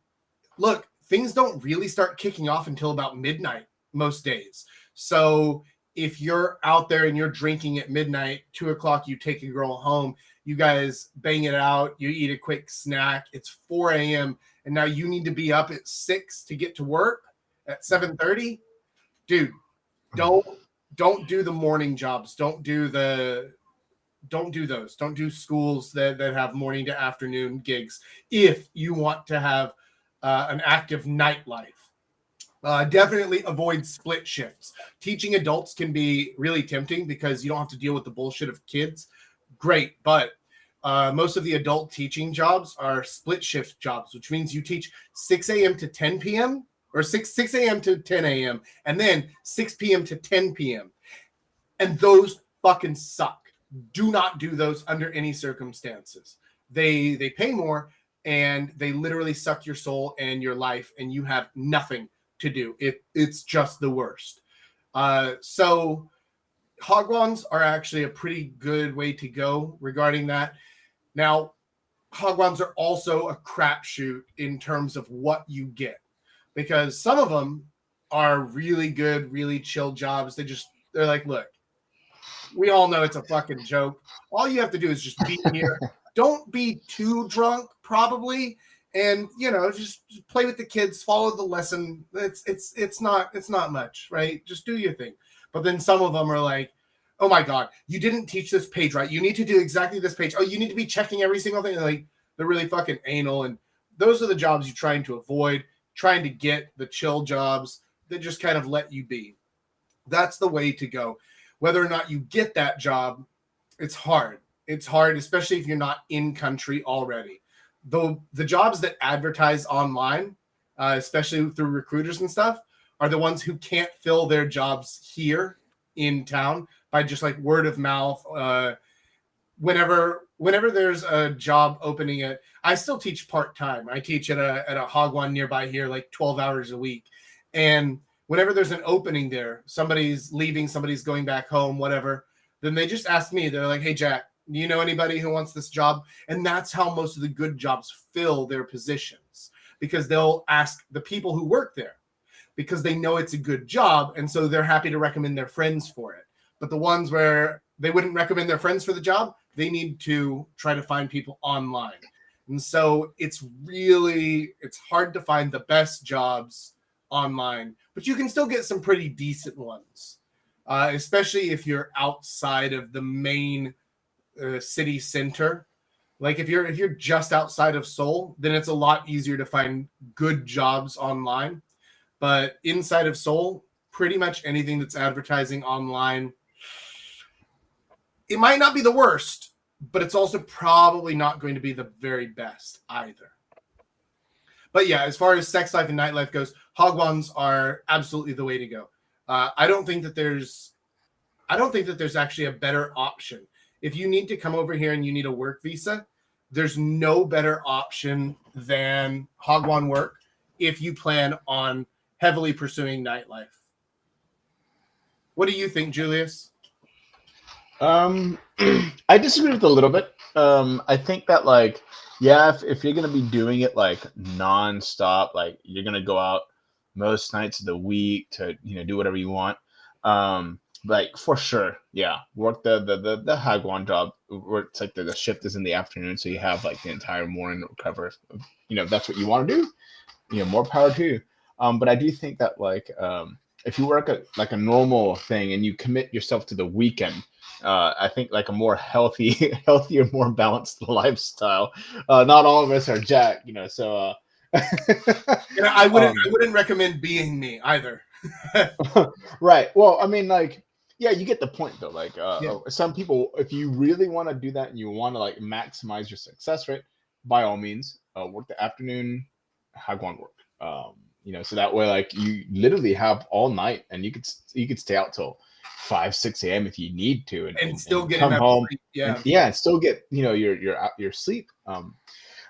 look, things don't really start kicking off until about midnight most days. So if you're out there and you're drinking at midnight, 2 o'clock, you take a girl home, you guys bang it out, you eat a quick snack, it's 4 a.m., and now you need to be up at 6 to get to work at 7:30. Dude, don't do the morning jobs. Don't do those. Don't do schools that have morning to afternoon gigs if you want to have an active nightlife. Definitely avoid split shifts. Teaching adults can be really tempting because you don't have to deal with the bullshit of kids. Great, but most of the adult teaching jobs are split shift jobs, which means you teach 6 a.m. to 10 p.m. or 6 a.m. to 10 a.m. and then 6 p.m. to 10 p.m. And those fucking suck. Do not do those under any circumstances. They pay more, and they literally suck your soul and your life, and you have nothing to do. It's just the worst. So Hagwons are actually a pretty good way to go regarding that. Now, Hagwons are also a crapshoot in terms of what you get, because some of them are really good, really chill jobs. They're like, look, we all know it's a fucking joke. All you have to do is just be here. Don't be too drunk, probably, and just play with the kids, follow the lesson. It's not much, right? Just do your thing. But then some of them are like, oh my god, you didn't teach this page right. You need to do exactly this page. Oh, you need to be checking every single thing. Like, they're really fucking anal, and those are the jobs you're trying to avoid. Trying to get the chill jobs that just kind of let you be. That's the way to go. Whether or not you get that job, it's hard. It's hard, especially if you're not in country already. the jobs that advertise online, especially through recruiters and stuff, are the ones who can't fill their jobs here in town by just like word of mouth. Whenever there's a job opening I still teach part-time. I teach at a hogwan nearby here, like 12 hours a week. And whenever there's an opening there, somebody's leaving, somebody's going back home, whatever, then they just ask me. They're like, hey, Jack, do you know anybody who wants this job? And that's how most of the good jobs fill their positions, because they'll ask the people who work there because they know it's a good job. And so they're happy to recommend their friends for it. But the ones where they wouldn't recommend their friends for the job, they need to try to find people online. And so it's hard to find the best jobs online, but you can still get some pretty decent ones, especially if you're outside of the main city center. Like if you're just outside of Seoul, then it's a lot easier to find good jobs online. But inside of Seoul, pretty much anything that's advertising online, it might not be the worst, but it's also probably not going to be the very best either. But yeah, as far as sex life and nightlife goes, hogwans are absolutely the way to go. I don't think that there's actually a better option. If you need to come over here and you need a work visa, there's no better option than hogwan work if you plan on heavily pursuing nightlife. What do you think, Julius? I disagree with a little bit. I think that like, yeah, if you're gonna be doing it like nonstop, like you're gonna go out most nights of the week to do whatever you want. Like for sure, yeah, work the hagwon job where it's like the shift is in the afternoon, so you have like the entire morning to recover. If that's what you want to do, more power to you. But I do think that like if you work like a normal thing and you commit yourself to the weekend, I think like a more healthier, more balanced lifestyle. Not all of us are Jack, so. I wouldn't recommend being me either. Right. Well, I mean, like, yeah, you get the point though. Like, some people, if you really want to do that and you want to like maximize your success rate, by all means, work the afternoon, hagwon work. So that way, like, you literally have all night, and you could stay out till 5-6 a.m. if you need to, and still get come home, sleep. and still get your sleep. I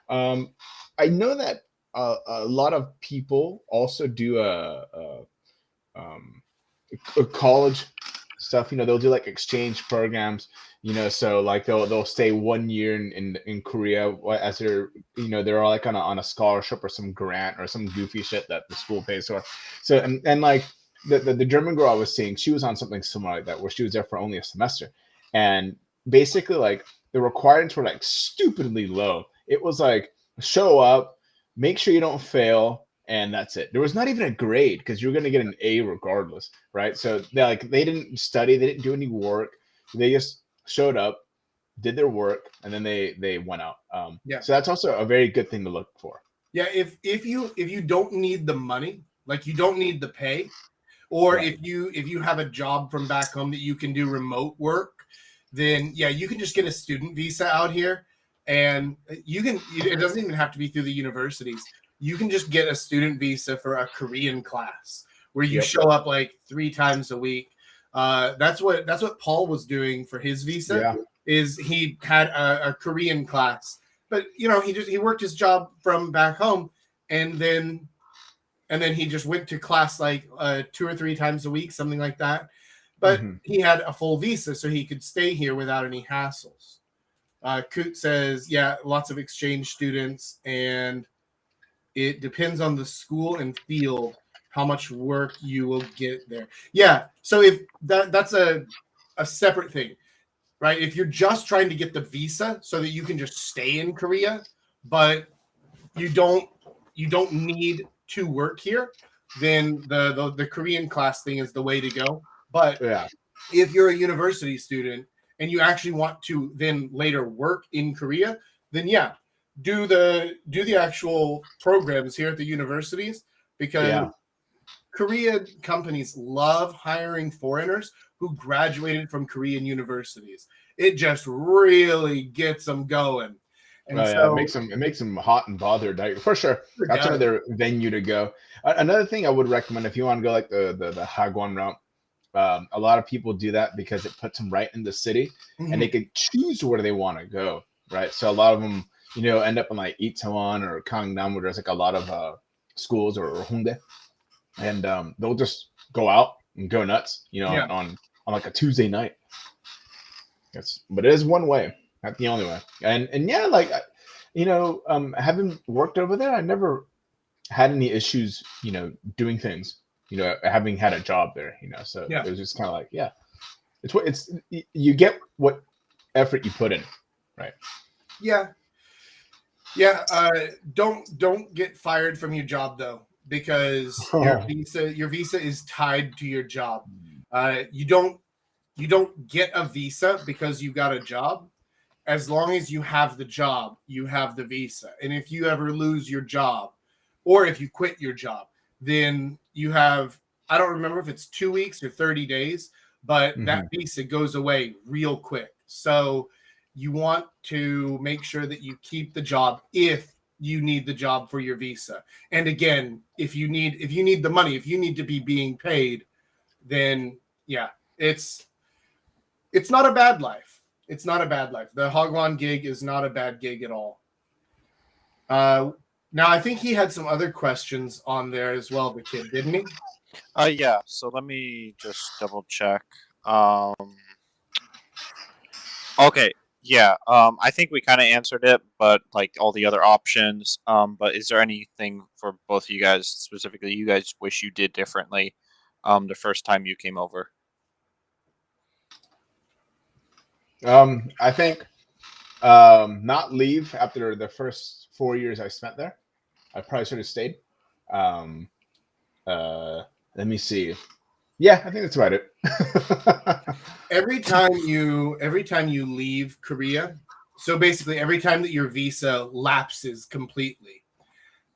know that a lot of people also do a college stuff. They'll do like exchange programs. So like they'll stay 1 year in Korea as they're all like on a scholarship or some grant or some goofy shit that the school pays for. So and like the German girl I was seeing, she was on something similar like that, where she was there for only a semester, and basically like the requirements were like stupidly low. It was like show up, make sure you don't fail, and that's it. There was not even a grade because you're going to get an A regardless, right? So they didn't study, they didn't do any work, they just showed up, did their work, and then they went out. So that's also a very good thing to look for. Yeah, if you don't need the money, like you don't need the pay, or right. if you have a job from back home that you can do remote work, then yeah, you can just get a student visa out here, and it doesn't even have to be through the universities. You can just get a student visa for a Korean class where you show up like 3 times a week. That's what Paul was doing for his visa. Yeah. Is he had a Korean class, but he worked his job from back home, and then he just went to class like 2 or 3 times a week, something like that. But he had a full visa, so he could stay here without any hassles. Coot says, yeah, lots of exchange students, and it depends on the school and field how much work you will get there. Yeah, so if that's a separate thing, right? If you're just trying to get the visa so that you can just stay in Korea, but you don't need to work here, then the Korean class thing is the way to go. But if you're a university student and you actually want to then later work in Korea, then yeah, do the actual programs here at the universities, because Korean companies love hiring foreigners who graduated from Korean universities. It just really gets them going. And yeah, so it makes them hot and bothered. Like, for sure, it that's does. another venue to go. Another thing I would recommend if you want to go like the Hagwon route. A lot of people do that because it puts them right in the city, and they can choose where they want to go. Right, so a lot of them, end up in like Itaewon or Gangnam, where there's like a lot of schools or Hyundai, and they'll just go out and go nuts, Yeah. on like a Tuesday night. But it is one way, not the only way. And yeah, like having worked over there, I never had any issues, doing things, having had a job there, So Yeah. it was just kind of like, yeah, it's you get what effort you put in, right? Yeah. Don't get fired from your job though, because your visa is tied to your job. You don't get a visa because you got a job. As long as you have the job, you have the visa. And if you ever lose your job, or if you quit your job, then you have, I don't remember if it's 2 weeks or 30 days, but that visa goes away real quick. So you want to make sure that you keep the job if you need the job for your visa. And again, if you need the money, if you need to be being paid, then yeah, it's not a bad life. It's not a bad life. The Hagwon gig is not a bad gig at all. Now I think he had some other questions on there as well, the kid, didn't he? Yeah. So let me just double check. Okay. Yeah. I think we kind of answered it, but like all the other options. But is there anything for both of you guys specifically you guys wish you did differently, the first time you came over? I think not leave after the first 4 years I spent there. I probably should have stayed. Let me see. Yeah, I think that's about it. every time you leave Korea, so basically every time that your visa lapses completely,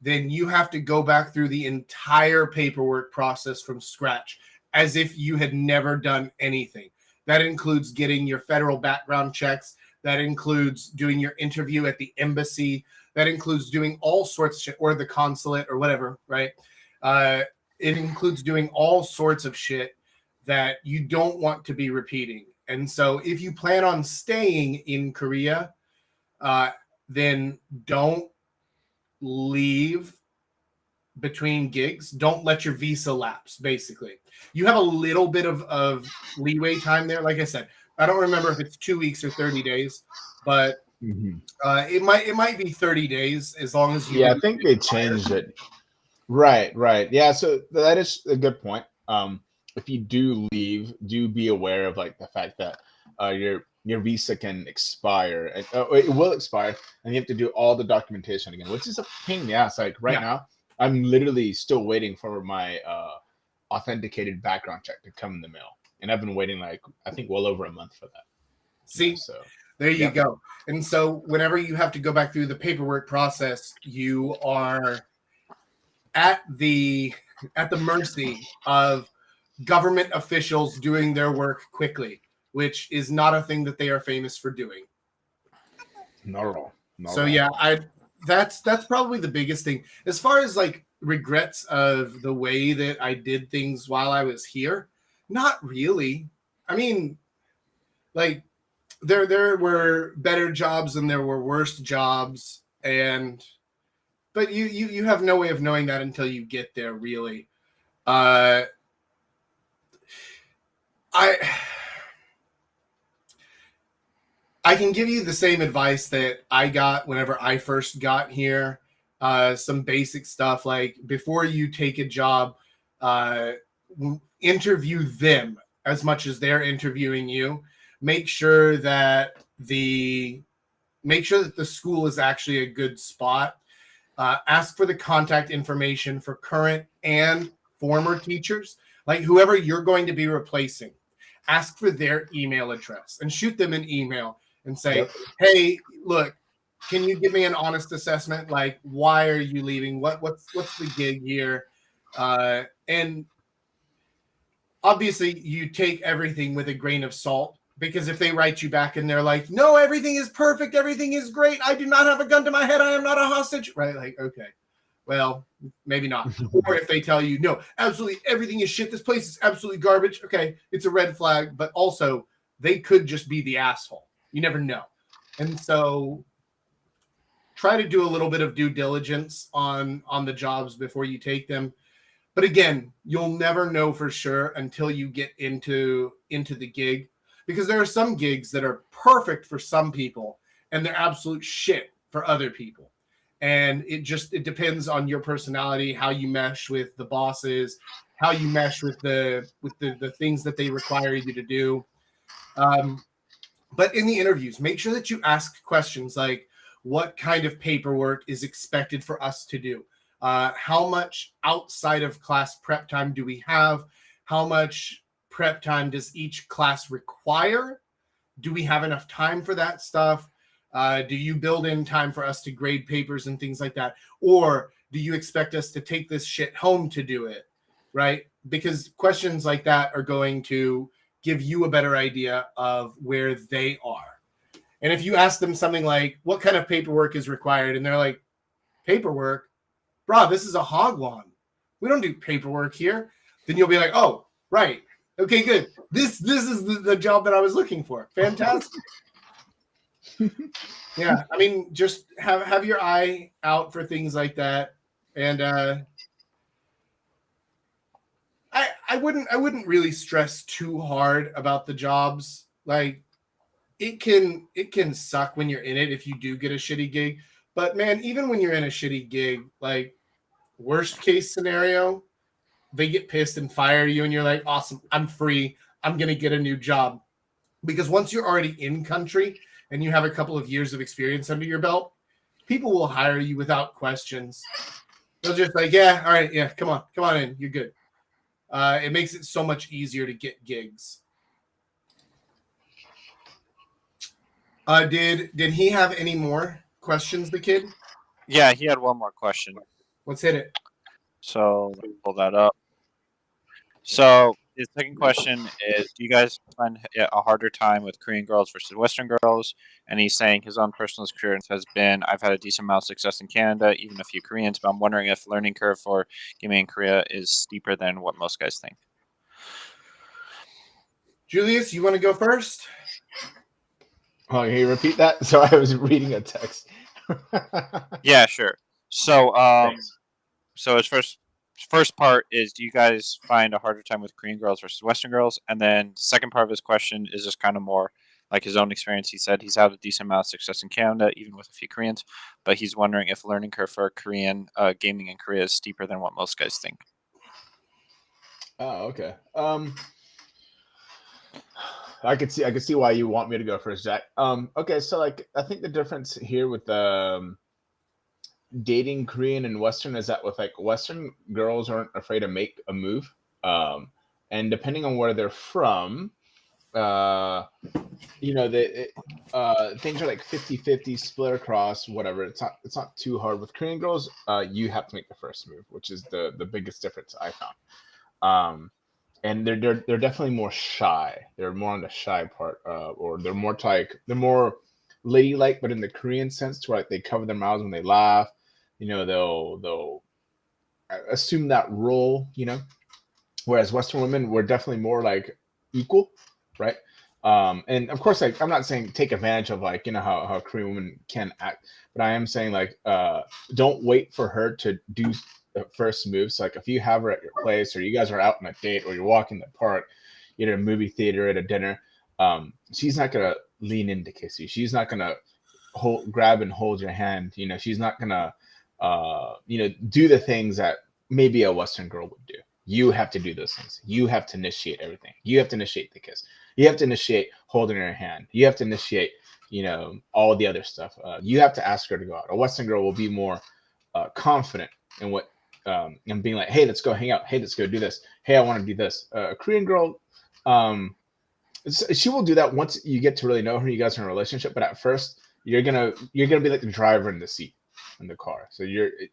then you have to go back through the entire paperwork process from scratch as if you had never done anything. That includes getting your federal background checks. That includes doing your interview at the embassy. That includes doing all sorts of shit, or the consulate or whatever, right? It includes doing all sorts of shit that you don't want to be repeating. And so if you plan on staying in Korea, then don't leave between gigs. Don't let your visa lapse, basically. You have a little bit of leeway time there. Like I said, I don't remember if it's 2 weeks or 30 days, but it might be 30 days as long as you. Yeah, I think they changed it. Right. Yeah, so that is a good point. If you do leave, do be aware of like the fact that your visa can expire. It will expire, and you have to do all the documentation again, which is a pain in the ass. Like right now, I'm literally still waiting for my authenticated background check to come in the mail, and I've been waiting like I think well over a month for that. See, so there you go. And so whenever you have to go back through the paperwork process, you are at the mercy of government officials doing their work quickly, which is not a thing that they are famous for doing. Not at all. So yeah, that's probably the biggest thing. As far as like regrets of the way that I did things while I was here, not really. I mean, like there were better jobs and there were worse jobs, but you have no way of knowing that until you get there, really. I can give you the same advice that I got whenever I first got here. Some basic stuff like before you take a job, interview them as much as they're interviewing you. Make sure that the school is actually a good spot. Ask for the contact information for current and former teachers, like whoever you're going to be replacing. Ask for their email address and shoot them an email and say, hey, look, can you give me an honest assessment? Like, why are you leaving? What's the gig here? And obviously you take everything with a grain of salt, Because if they write you back and they're like, no, everything is perfect, everything is great, I do not have a gun to my head, I am not a hostage, right? Like, okay, well, maybe not. Or if they tell you, no, absolutely everything is shit, this place is absolutely garbage, okay, it's a red flag, but also they could just be the asshole. You never know. And so try to do a little bit of due diligence on the jobs before you take them. But again, you'll never know for sure until you get into the gig, because there are some gigs that are perfect for some people and they're absolute shit for other people. And it depends on your personality, how you mesh with the bosses, how you mesh with the things that they require you to do. But in the interviews, make sure that you ask questions like, what kind of paperwork is expected for us to do? How much outside of class prep time do we have? How much prep time does each class require? Do we have enough time for that stuff? Do you build in time for us to grade papers and things like that? Or do you expect us to take this shit home to do it? Right? Because questions like that are going to give you a better idea of where they are. And if you ask them something like, what kind of paperwork is required? And they're like, paperwork? Bro, this is a hogwan. We don't do paperwork here. Then you'll be like, oh, right. Okay, good. This is the job that I was looking for. Fantastic. Yeah, I mean, just have your eye out for things like that. And I wouldn't really stress too hard about the jobs. Like, it can suck when you're in it if you do get a shitty gig. But man, even when you're in a shitty gig, like, worst case scenario, they get pissed and fire you and you're like, awesome, I'm free, I'm gonna get a new job. Because once you're already in country and you have a couple of years of experience under your belt, people will hire you without questions. They'll just like, yeah, all right, yeah, come on in, you're good. It makes it so much easier to get gigs. Did he have any more questions, the kid? Yeah, he had one more question. Let's hit it. So let me pull that up. So his second question is, do you guys find a harder time with Korean girls versus Western girls? And he's saying his own personal experience has been, I've had a decent amount of success in Canada, even a few Koreans, but I'm wondering if learning curve for gaming in Korea is steeper than what most guys think. Julius, you want to go first? Oh, can you repeat that? So I was reading a text. Yeah, sure. So so his first part is, do you guys find a harder time with Korean girls versus Western girls? And then second part of his question is just kind of more like his own experience. He said he's had a decent amount of success in Canada, even with a few Koreans, but he's wondering if learning curve for Korean gaming in Korea is steeper than what most guys think. Oh, okay. I could see why you want me to go first, Jack. Okay, so like I think the difference here with dating Korean and Western is that with like Western girls aren't afraid to make a move. And depending on where they're from, you know, things are like 50-50 split across, whatever. It's not too hard. With Korean girls, you have to make the first move, which is the biggest difference I found. And they're definitely more shy. They're more on the shy part, or they're more ladylike, but in the Korean sense, to where like they cover their mouths when they laugh. You know, they'll assume that role. You know, whereas Western women were definitely more like equal, right? And of course, like I'm not saying take advantage of like how Korean women can act, but I am saying like don't wait for her to do the first moves. So, like if you have her at your place, or you guys are out on a date, or you're walking the park, you're at a movie theater, at a dinner, she's not gonna lean in to kiss you. She's not gonna grab and hold your hand. You know, she's not gonna do the things that maybe a Western girl would do. You have to do those things. You have to initiate everything. You have to initiate the kiss. You have to initiate holding her hand. You have to initiate, all the other stuff. You have to ask her to go out. A Western girl will be more confident in what, and being like, hey, let's go hang out. Hey, let's go do this. Hey, I want to do this. A Korean girl, she will do that once you get to really know her. You guys are in a relationship, but at first, you're gonna be like the driver in the seat in the car. So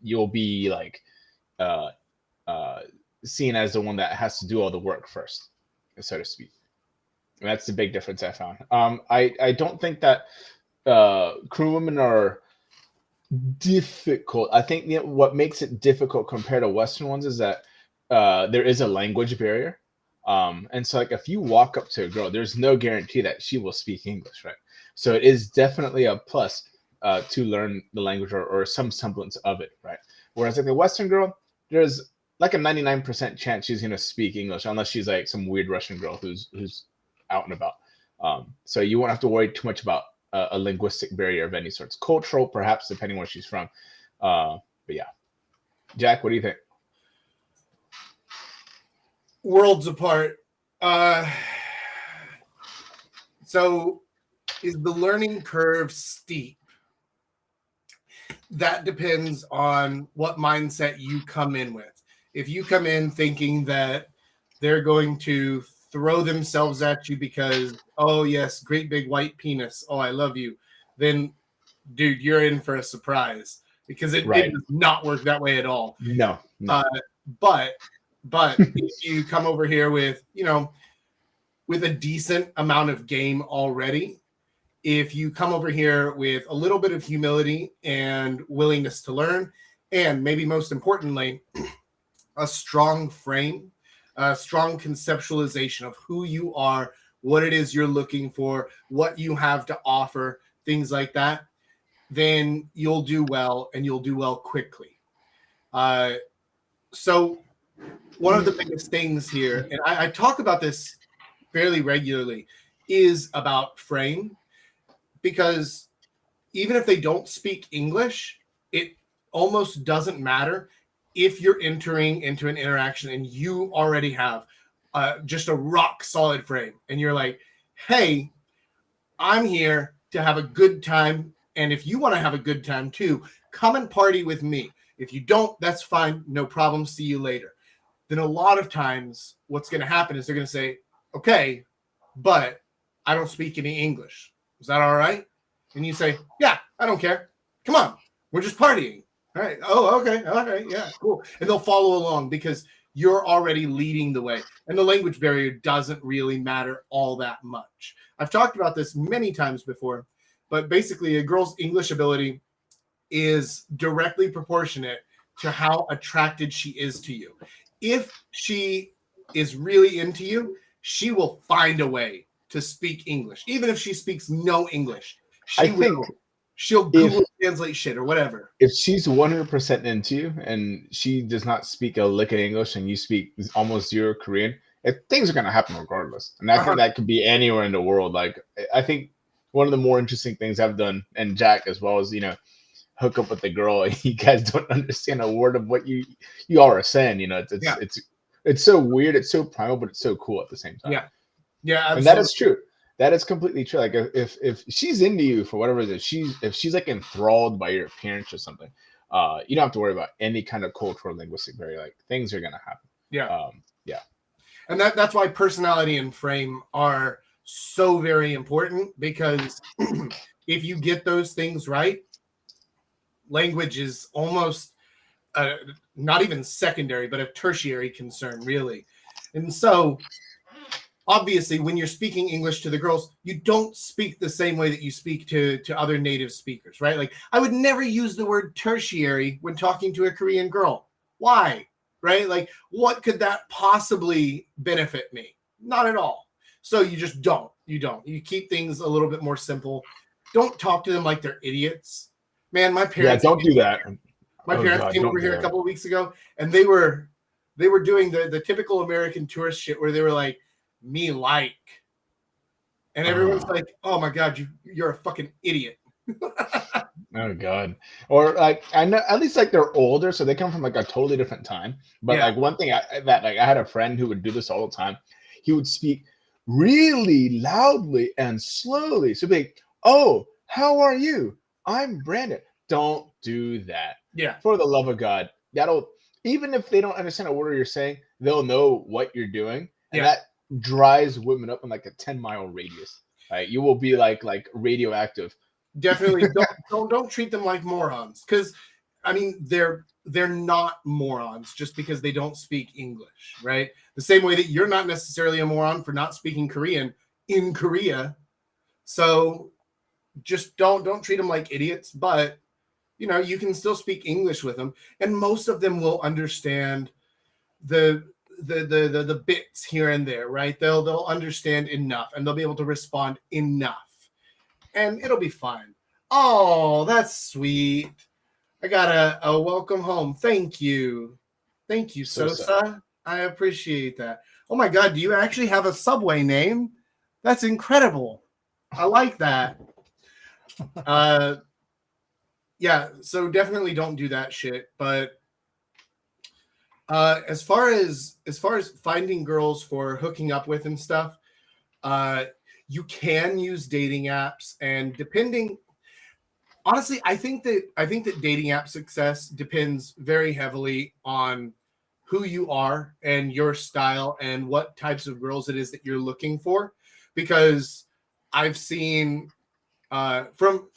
you'll be like, seen as the one that has to do all the work first, so to speak. That's the big difference I found. I don't think that Korean women are difficult. I think what makes it difficult compared to Western ones is that there is a language barrier. And so like if you walk up to a girl, there's no guarantee that she will speak English, right? So it is definitely a plus to learn the language or some semblance of it, right? Whereas like the Western girl, there's like a 99% chance she's gonna speak English unless she's like some weird Russian girl who's out and about. So you won't have to worry too much about a linguistic barrier of any sorts, cultural perhaps, depending where she's from. But yeah, Jack, what do you think? Worlds apart. So is the learning curve steep? That depends on what mindset you come in with. If you come in thinking that they're going to throw themselves at you because, oh yes, great big white penis, oh I love you, then dude, you're in for a surprise, because it does not work that way at all. No. But if you come over here with, with a decent amount of game already, if you come over here with a little bit of humility and willingness to learn, and maybe most importantly, a strong frame, a strong conceptualization of who you are, what it is you're looking for, what you have to offer, things like that, then you'll do well, and you'll do well quickly. So one of the biggest things here, and I talk about this fairly regularly, is about frame. Because even if they don't speak English, it almost doesn't matter if you're entering into an interaction and you already have just a rock solid frame. And you're like, hey, I'm here to have a good time. And if you want to have a good time too, come and party with me. If you don't, that's fine. No problem. See you later. Then a lot of times what's going to happen is they're going to say, okay, but I don't speak any English. Is that all right? And you say, yeah, I don't care. Come on. We're just partying. All right. Oh, okay. Okay. Yeah, cool. And they'll follow along because you're already leading the way. And the language barrier doesn't really matter all that much. I've talked about this many times before, but basically a girl's English ability is directly proportionate to how attracted she is to you. If she is really into you, she will find a way to speak English, even if she speaks no English. She'll Google translate shit or whatever. If she's 100% into you and she does not speak a lick of English and you speak almost zero Korean, things are gonna happen regardless. And I think that could be anywhere in the world. Like I think one of the more interesting things I've done, and Jack as well, is hook up with the girl. You guys don't understand a word of what you all are saying. It's so weird, it's so primal, but it's so cool at the same time. Yeah, absolutely. And that is true. That is completely true. Like if she's into you for whatever it is, if she's like enthralled by your appearance or something, you don't have to worry about any kind of cultural linguistic barrier. Like things are gonna happen. Yeah. And that's why personality and frame are so very important, because if you get those things right, language is almost not even secondary, but a tertiary concern, really. And so obviously, when you're speaking English to the girls, you don't speak the same way that you speak to other native speakers, right? Like, I would never use the word tertiary when talking to a Korean girl. Why? Right? Like, what could that possibly benefit me? Not at all. So you just don't. You don't. You keep things a little bit more simple. Don't talk to them like they're idiots. Man, my parents... Yeah, don't do that. My parents came over here a couple of weeks ago, and they were doing the typical American tourist shit where they were like, me like, and everyone's like, oh my god, you're a fucking idiot. Oh god. Or like, I know at least like they're older, so they come from like a totally different time. But like one thing I had a friend who would do this all the time. He would speak really loudly and slowly. So be like, oh, how are you? I'm Brandon. Don't do that. Yeah. For the love of God. That'll, even if they don't understand a word you're saying, they'll know what you're doing. And that dries women up in like a 10-mile radius. Right? You will be like radioactive. Definitely don't treat them like morons, because I mean they're not morons just because they don't speak English, right? The same way that you're not necessarily a moron for not speaking Korean in Korea. So just don't treat them like idiots, but you can still speak English with them, and most of them will understand the bits here and there, right? They'll understand enough, and they'll be able to respond enough, and it'll be fine. Oh, that's sweet. I got a welcome home. Thank you, Sosa. I appreciate that. Oh my God, do you actually have a Subway name? That's incredible. I like that. Yeah, so definitely don't do that shit. But as far as finding girls for hooking up with and stuff, you can use dating apps, and depending, honestly, I think that dating app success depends very heavily on who you are and your style and what types of girls it is that you're looking for, because I've seen from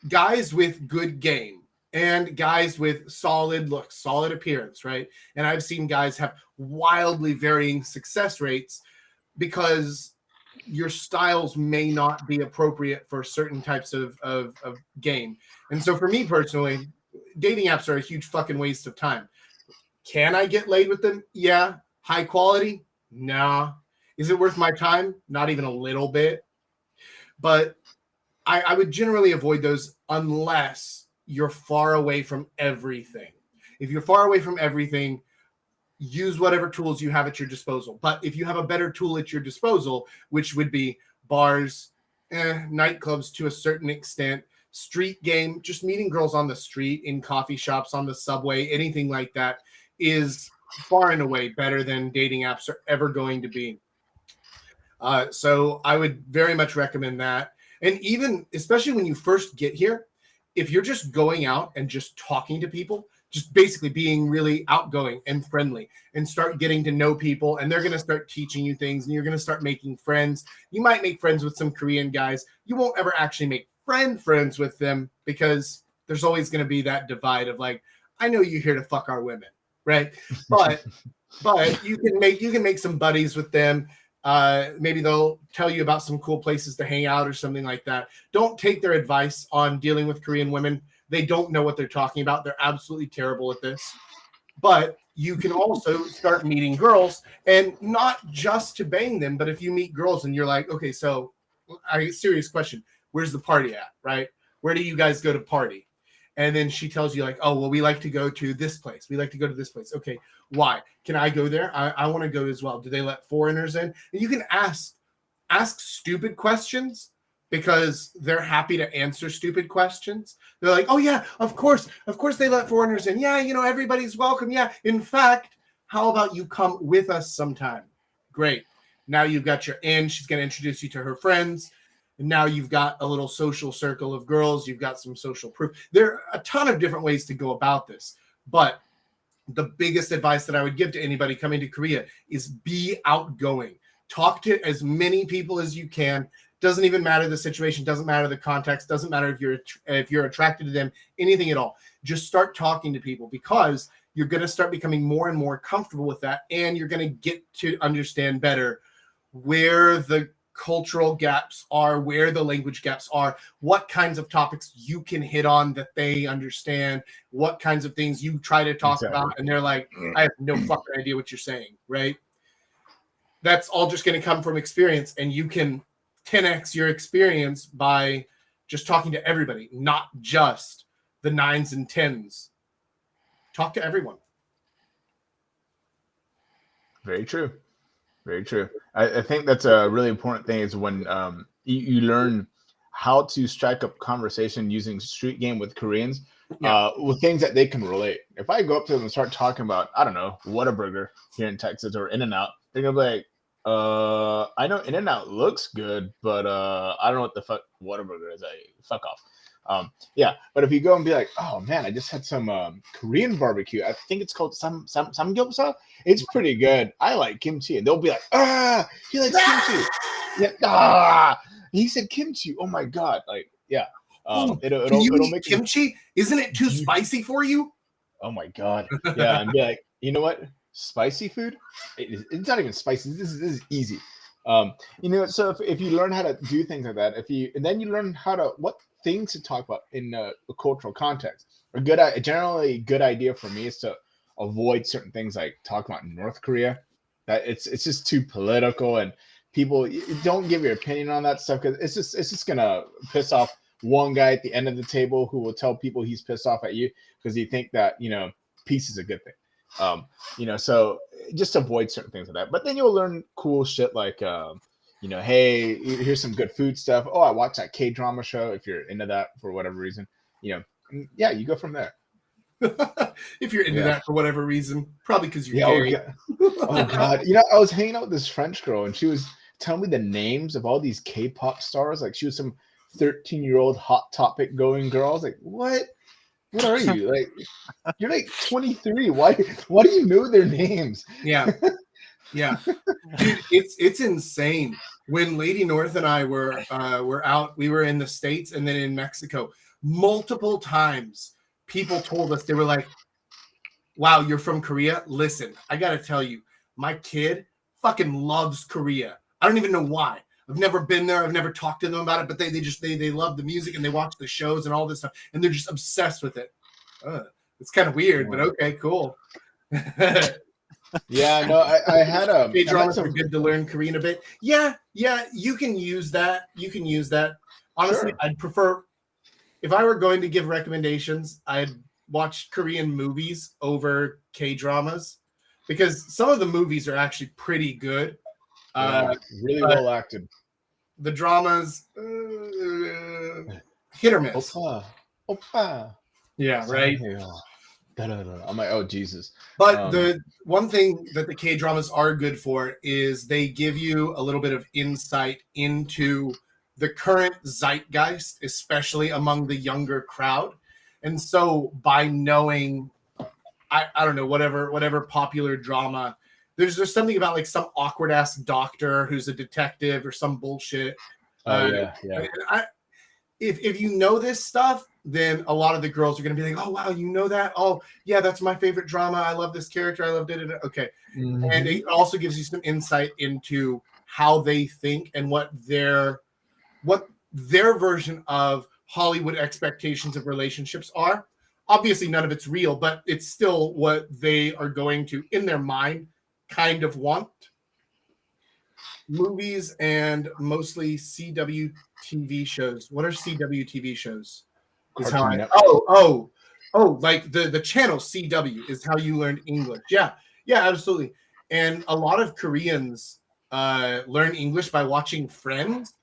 guys with good game and guys with solid looks, solid appearance, right? And I've seen guys have wildly varying success rates because your styles may not be appropriate for certain types of game. And so for me personally, dating apps are a huge fucking waste of time. Can I get laid with them? Yeah. High quality? Nah. Is it worth my time? Not even a little bit. But I would generally avoid those unless you're far away from everything. If you're far away from everything, use whatever tools you have at your disposal. But if you have a better tool at your disposal, which would be bars, nightclubs to a certain extent, street game, just meeting girls on the street, in coffee shops, on the subway, anything like that, is far and away better than dating apps are ever going to be. So I would very much recommend that. And even, especially when you first get here, if you're just going out and just talking to people, just basically being really outgoing and friendly, and start getting to know people, and they're going to start teaching you things, and you're going to start making friends. You might make friends with some Korean guys. You won't ever actually make friends with them, because there's always going to be that divide of like, I know you're here to fuck our women, right? But you can make some buddies with them. Maybe they'll tell you about some cool places to hang out or something like that. Don't take their advice on dealing with Korean women. They don't know what they're talking about. They're absolutely terrible at this. But you can also start meeting girls, and not just to bang them, but if you meet girls and you're like, okay, so serious question, where's the party at, right? Where do you guys go to party? And then she tells you like, oh, well, we like to go to this place. We like to go to this place. Okay, why? Can I go there? I want to go as well. Do they let foreigners in? And you can ask stupid questions, because they're happy to answer stupid questions. They're like, oh yeah, of course they let foreigners in. Yeah, everybody's welcome. Yeah, in fact, how about you come with us sometime? Great. Now you've got your in. She's going to introduce you to her friends. And now you've got a little social circle of girls. You've got some social proof. There are a ton of different ways to go about this. But the biggest advice that I would give to anybody coming to Korea is be outgoing. Talk to as many people as you can. Doesn't even matter the situation. Doesn't matter the context. Doesn't matter if you're attracted to them. Anything at all. Just start talking to people, because you're going to start becoming more and more comfortable with that, and you're going to get to understand better where the cultural gaps are, where the language gaps are, what kinds of topics you can hit on that they understand, what kinds of things you try to talk about, and they're like, I have no fucking idea what you're saying, right? That's all just going to come from experience, and you can 10x your experience by just talking to everybody, not just the 9s and 10s. Talk to everyone. Very true. Very true. I think that's a really important thing, is when you learn how to strike up conversation using street game with Koreans, with things that they can relate. If I go up to them and start talking about, I don't know, Whataburger here in Texas or In-N-Out, they're going to be like, I know In-N-Out looks good, but I don't know what the fuck Whataburger is. Fuck off. Yeah, but if you go and be like, oh man, I just had some Korean barbecue. I think it's called samgyeopsal. It's pretty good. I like kimchi, and they'll be like, he likes kimchi. Yeah, he said kimchi. Oh my god, like yeah. It'll make kimchi. Isn't it too spicy for you? Oh my god, yeah, and be like, you know what? Spicy food? It's not even spicy. This is easy. So if you learn how to do things like that, and then you learn what things to talk about in a cultural context. A generally good idea for me is to avoid certain things like talking about North Korea. That it's just too political, and people don't give your opinion on that stuff because it's just gonna piss off one guy at the end of the table who will tell people he's pissed off at you because you think that peace is a good thing. So just avoid certain things like that. But then you'll learn cool shit like, hey, here's some good food stuff. Oh, I watched that K-drama show. If you're into that for whatever reason, yeah, you go from there. If you're into that for whatever reason, probably because you're gay. Oh God. I was hanging out with this French girl and she was telling me the names of all these K-pop stars. Like she was some 13-year-old Hot Topic going girl. I was like, what? What are you? Like, you're like 23. Why do you know their names? Yeah. Dude, it's insane. When Lady North and I were out, we were in the States and then in Mexico. Multiple times people told us, they were like, wow, you're from Korea? Listen, I gotta tell you, my kid fucking loves Korea. I don't even know why. I've never been there. I've never talked to them about it, but they love the music and they watch the shows and all this stuff, and they're just obsessed with it. It's kind of weird, but okay, cool. Yeah, no, I had a K-dramas are good to learn Korean a bit. Yeah, you can use that. Honestly, sure. I'd prefer, if I were going to give recommendations, I'd watch Korean movies over K-dramas because some of the movies are actually pretty good. Really well acted. The dramas, hit or miss. Oppa. Yeah, right. I'm like, oh Jesus. But the one thing that the K-dramas are good for is they give you a little bit of insight into the current zeitgeist, especially among the younger crowd. And so by knowing, I don't know, whatever popular drama, there's something about like some awkward ass doctor who's a detective or some bullshit. Yeah. If you know this stuff, then a lot of the girls are going to be like, oh, wow, you know that? Oh, yeah, that's my favorite drama. I love this character. I love it. Okay. Mm-hmm. And it also gives you some insight into how they think and what their version of Hollywood expectations of relationships are. Obviously, none of it's real, but it's still what they are going to, in their mind, kind of want. Movies and mostly CW TV shows. What are CW TV shows? Is how like the channel CW is how you learn English. Yeah, absolutely. And a lot of Koreans learn English by watching Friends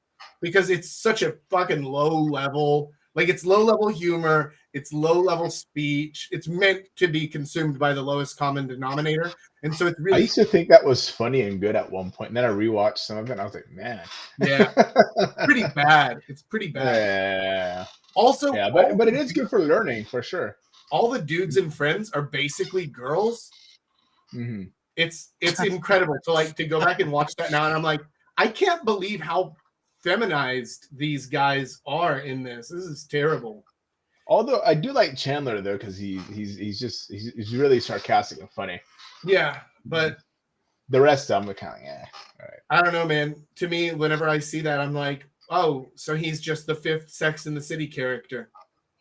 because it's such a fucking low level. Like it's low level humor, it's low level speech. It's meant to be consumed by the lowest common denominator. And so it's really. I used to think that was funny and good at one point, and then I rewatched some of it and I was like, man. Yeah. Pretty bad. It's pretty bad. Yeah. Also, yeah, but it is good for learning for sure. All the dudes in Friends are basically girls. Mm-hmm. It's incredible to go back and watch that now, and I'm like, I can't believe how feminized these guys are in this. This is terrible. Although I do like Chandler though, because he's really sarcastic and funny. Yeah, but the rest of them are kind of all right. I don't know, man. To me, whenever I see that, I'm like, oh, so he's just the fifth Sex and the City character.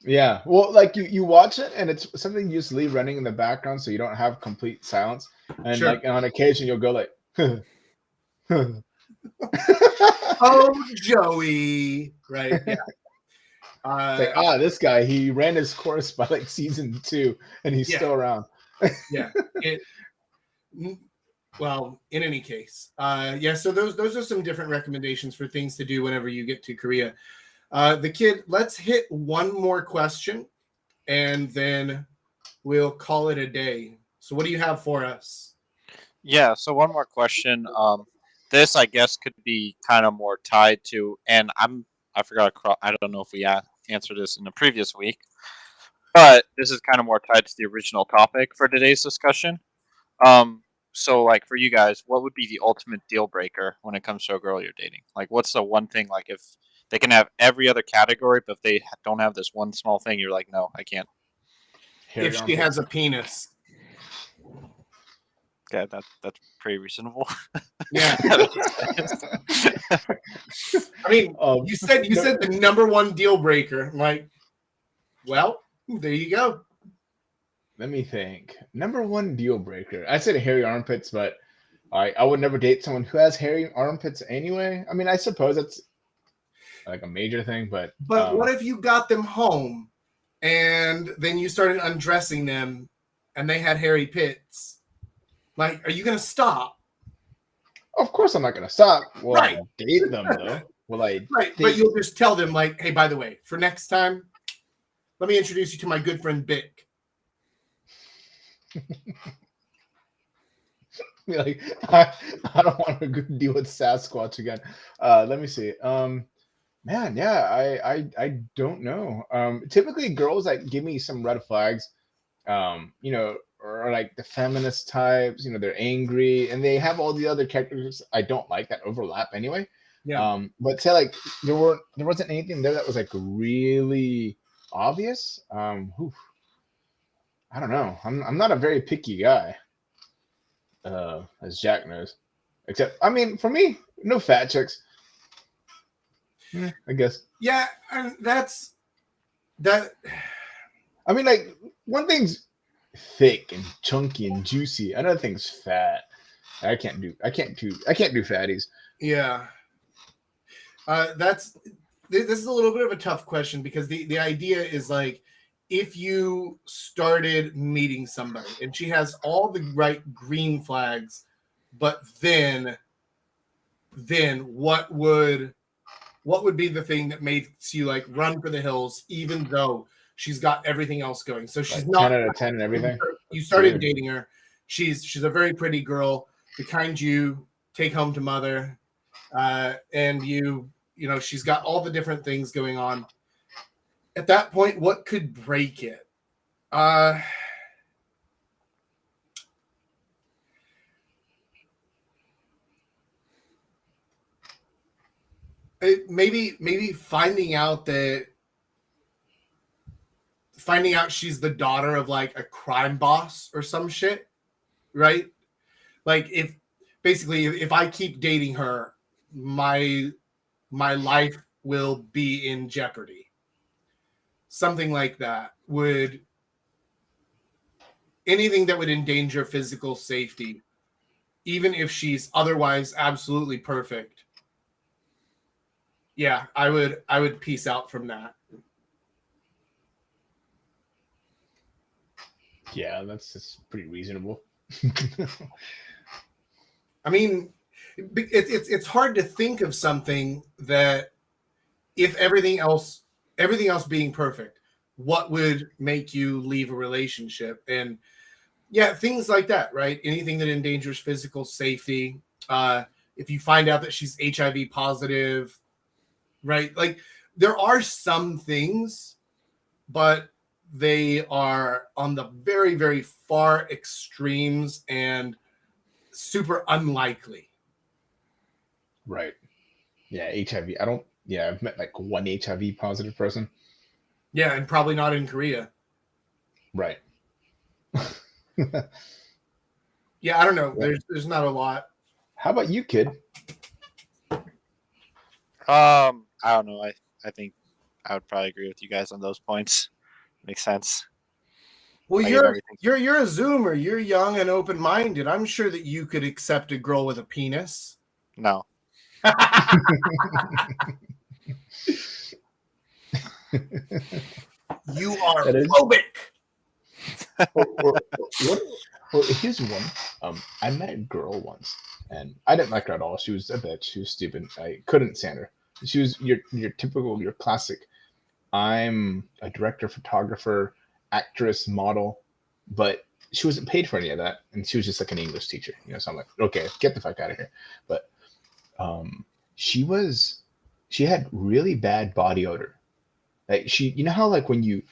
Yeah, well, like you watch it and it's something you just leave running in the background so you don't have complete silence, and sure. Like on occasion you'll go like, oh, Joey, right? Yeah. Like, this guy, he ran his course by like season 2 and he's still around. Yeah. Well, in any case, so those are some different recommendations for things to do whenever you get to Korea. The kid, let's hit one more question and then we'll call it a day. So what do you have for us? Yeah, so one more question. This, I guess, could be kind of more tied to, and I forgot, I don't know if we answered this in the previous week, but this is kind of more tied to the original topic for today's discussion. So, like, for you guys, what would be the ultimate deal breaker when it comes to a girl you're dating? Like, what's the one thing, like, if they can have every other category, but if they don't have this one small thing, you're like, no, I can't. If she has a penis. Okay, that's pretty reasonable. Yeah. I mean, you said the number one deal breaker. I'm like, well, there you go. Let me think. Number one deal breaker. I said hairy armpits, but I would never date someone who has hairy armpits anyway. I mean, I suppose that's like a major thing, but what if you got them home and then you started undressing them and they had hairy pits? Like, are you gonna stop? Of course I'm not gonna stop. Will Right. I date them though? Will I Right, date... but you'll just tell them like, hey, by the way, for next time, let me introduce you to my good friend Bick. Like, I don't want to deal with Sasquatch again. Let me see. Man, yeah, I don't know. Typically girls that give me some red flags, you know, or like the feminist types, you know, they're angry and they have all the other characters I don't like that overlap anyway. Yeah. But say like there wasn't anything there that was like really obvious. I don't know. I'm not a very picky guy. As Jack knows. Except, I mean, for me, no fat chicks. I guess. Yeah, and that's that. I mean, like, one thing's thick and chunky and juicy. Another thing's fat. I can't do fatties. Yeah. This is a little bit of a tough question because the idea is like, if you started meeting somebody and she has all the right green flags, but then what would be the thing that makes you like run for the hills, even though she's got everything else going? So she's Like not 10 out of 10 and everything. You started dating her. She's a very pretty girl, the kind you take home to mother, and you know she's got all the different things going on. At that point, what could break it? Maybe finding out she's the daughter of like a crime boss or some shit, right? Like if I keep dating her, my life will be in jeopardy. Something like that anything that would endanger physical safety, even if she's otherwise absolutely perfect. Yeah, I would peace out from that. Yeah, that's just pretty reasonable. I mean, it's hard to think of something that, if everything else being perfect, what would make you leave a relationship? And yeah, things like that, right? Anything that endangers physical safety. If you find out that she's HIV positive, right? Like, there are some things, but they are on the very, very far extremes and super unlikely. Right. Yeah, HIV. I've met like one HIV positive person. Yeah, and probably not in Korea. Right. Yeah, I don't know. There's not a lot. How about you, kid? I don't know. I think I would probably agree with you guys on those points. Makes sense. Well, Like, you're a Zoomer. You're young and open-minded. I'm sure that you could accept a girl with a penis. No. You are phobic. Well, here's one. I met a girl once, and I didn't like her at all. She was a bitch. She was stupid. I couldn't stand her. She was your typical, your classic. I'm a director, photographer, actress, model, but she wasn't paid for any of that, and she was just like an English teacher, you know. So I'm like, okay, get the fuck out of here. But she had really bad body odor. Like, you know how like when you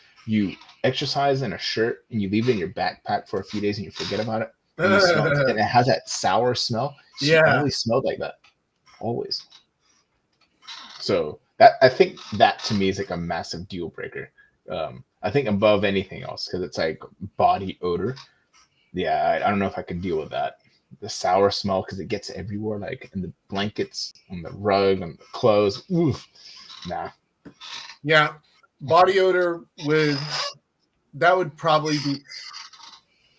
exercise in a shirt and you leave it in your backpack for a few days and you forget about it, and you smell it, and it has that sour smell. She always smelled like that, always. So I think that to me is like a massive deal breaker. I think above anything else, because it's like body odor. Yeah, I don't know if I could deal with that. the sour smell because it gets everywhere, like in the blankets, on the rug, on the clothes. Oof, nah. Yeah, body odor would probably be.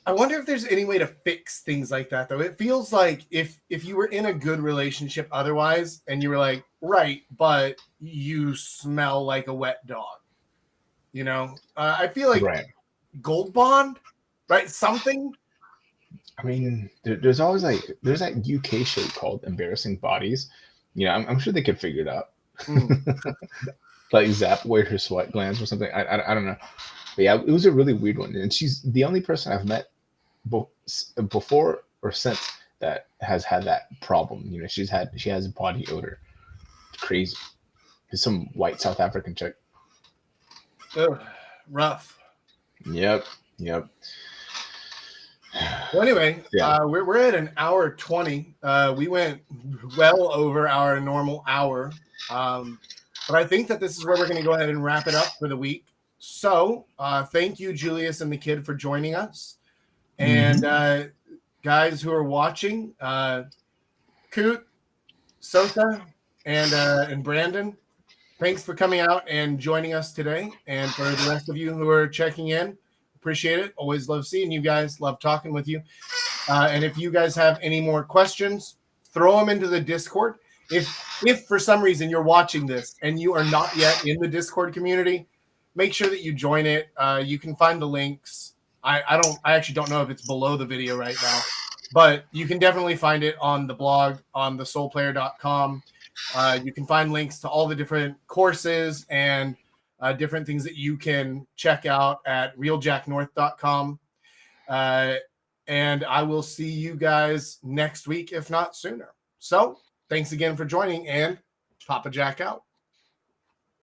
I wonder if there's any way to fix things like that, though. It feels like if you were in a good relationship otherwise, and you were like, right, but you smell like a wet dog, you know. I feel like Right. Gold Bond, right? Something. I mean, there's always like there's that UK show called Embarrassing Bodies. You know, I'm sure they could figure it out. Like zap away her sweat glands or something. I don't know. But yeah, it was a really weird one. And she's the only person I've met before or since that has had that problem. You know, she has body odor. It's crazy. It's some white South African chick. Ugh, rough. Yep. Well, anyway, Yeah. we're at an hour 20. We went well over our normal hour. But I think that this is where we're going to go ahead and wrap it up for the week. So thank you, Julius and the kid, for joining us. And guys who are watching, Coot, Sosa, and Brandon, thanks for coming out and joining us today. And for the rest of you who are checking in, appreciate it. Always love seeing you guys. Love talking with you. And if you guys have any more questions, throw them into the Discord. If for some reason you're watching this and you are not yet in the Discord community, make sure that you join it. You can find the links. I actually don't know if it's below the video right now, but you can definitely find it on the blog on thesoulplayer.com. You can find links to all the different courses and different things that you can check out at realjacknorth.com. And I will see you guys next week, if not sooner. So thanks again for joining, and Papa Jack out.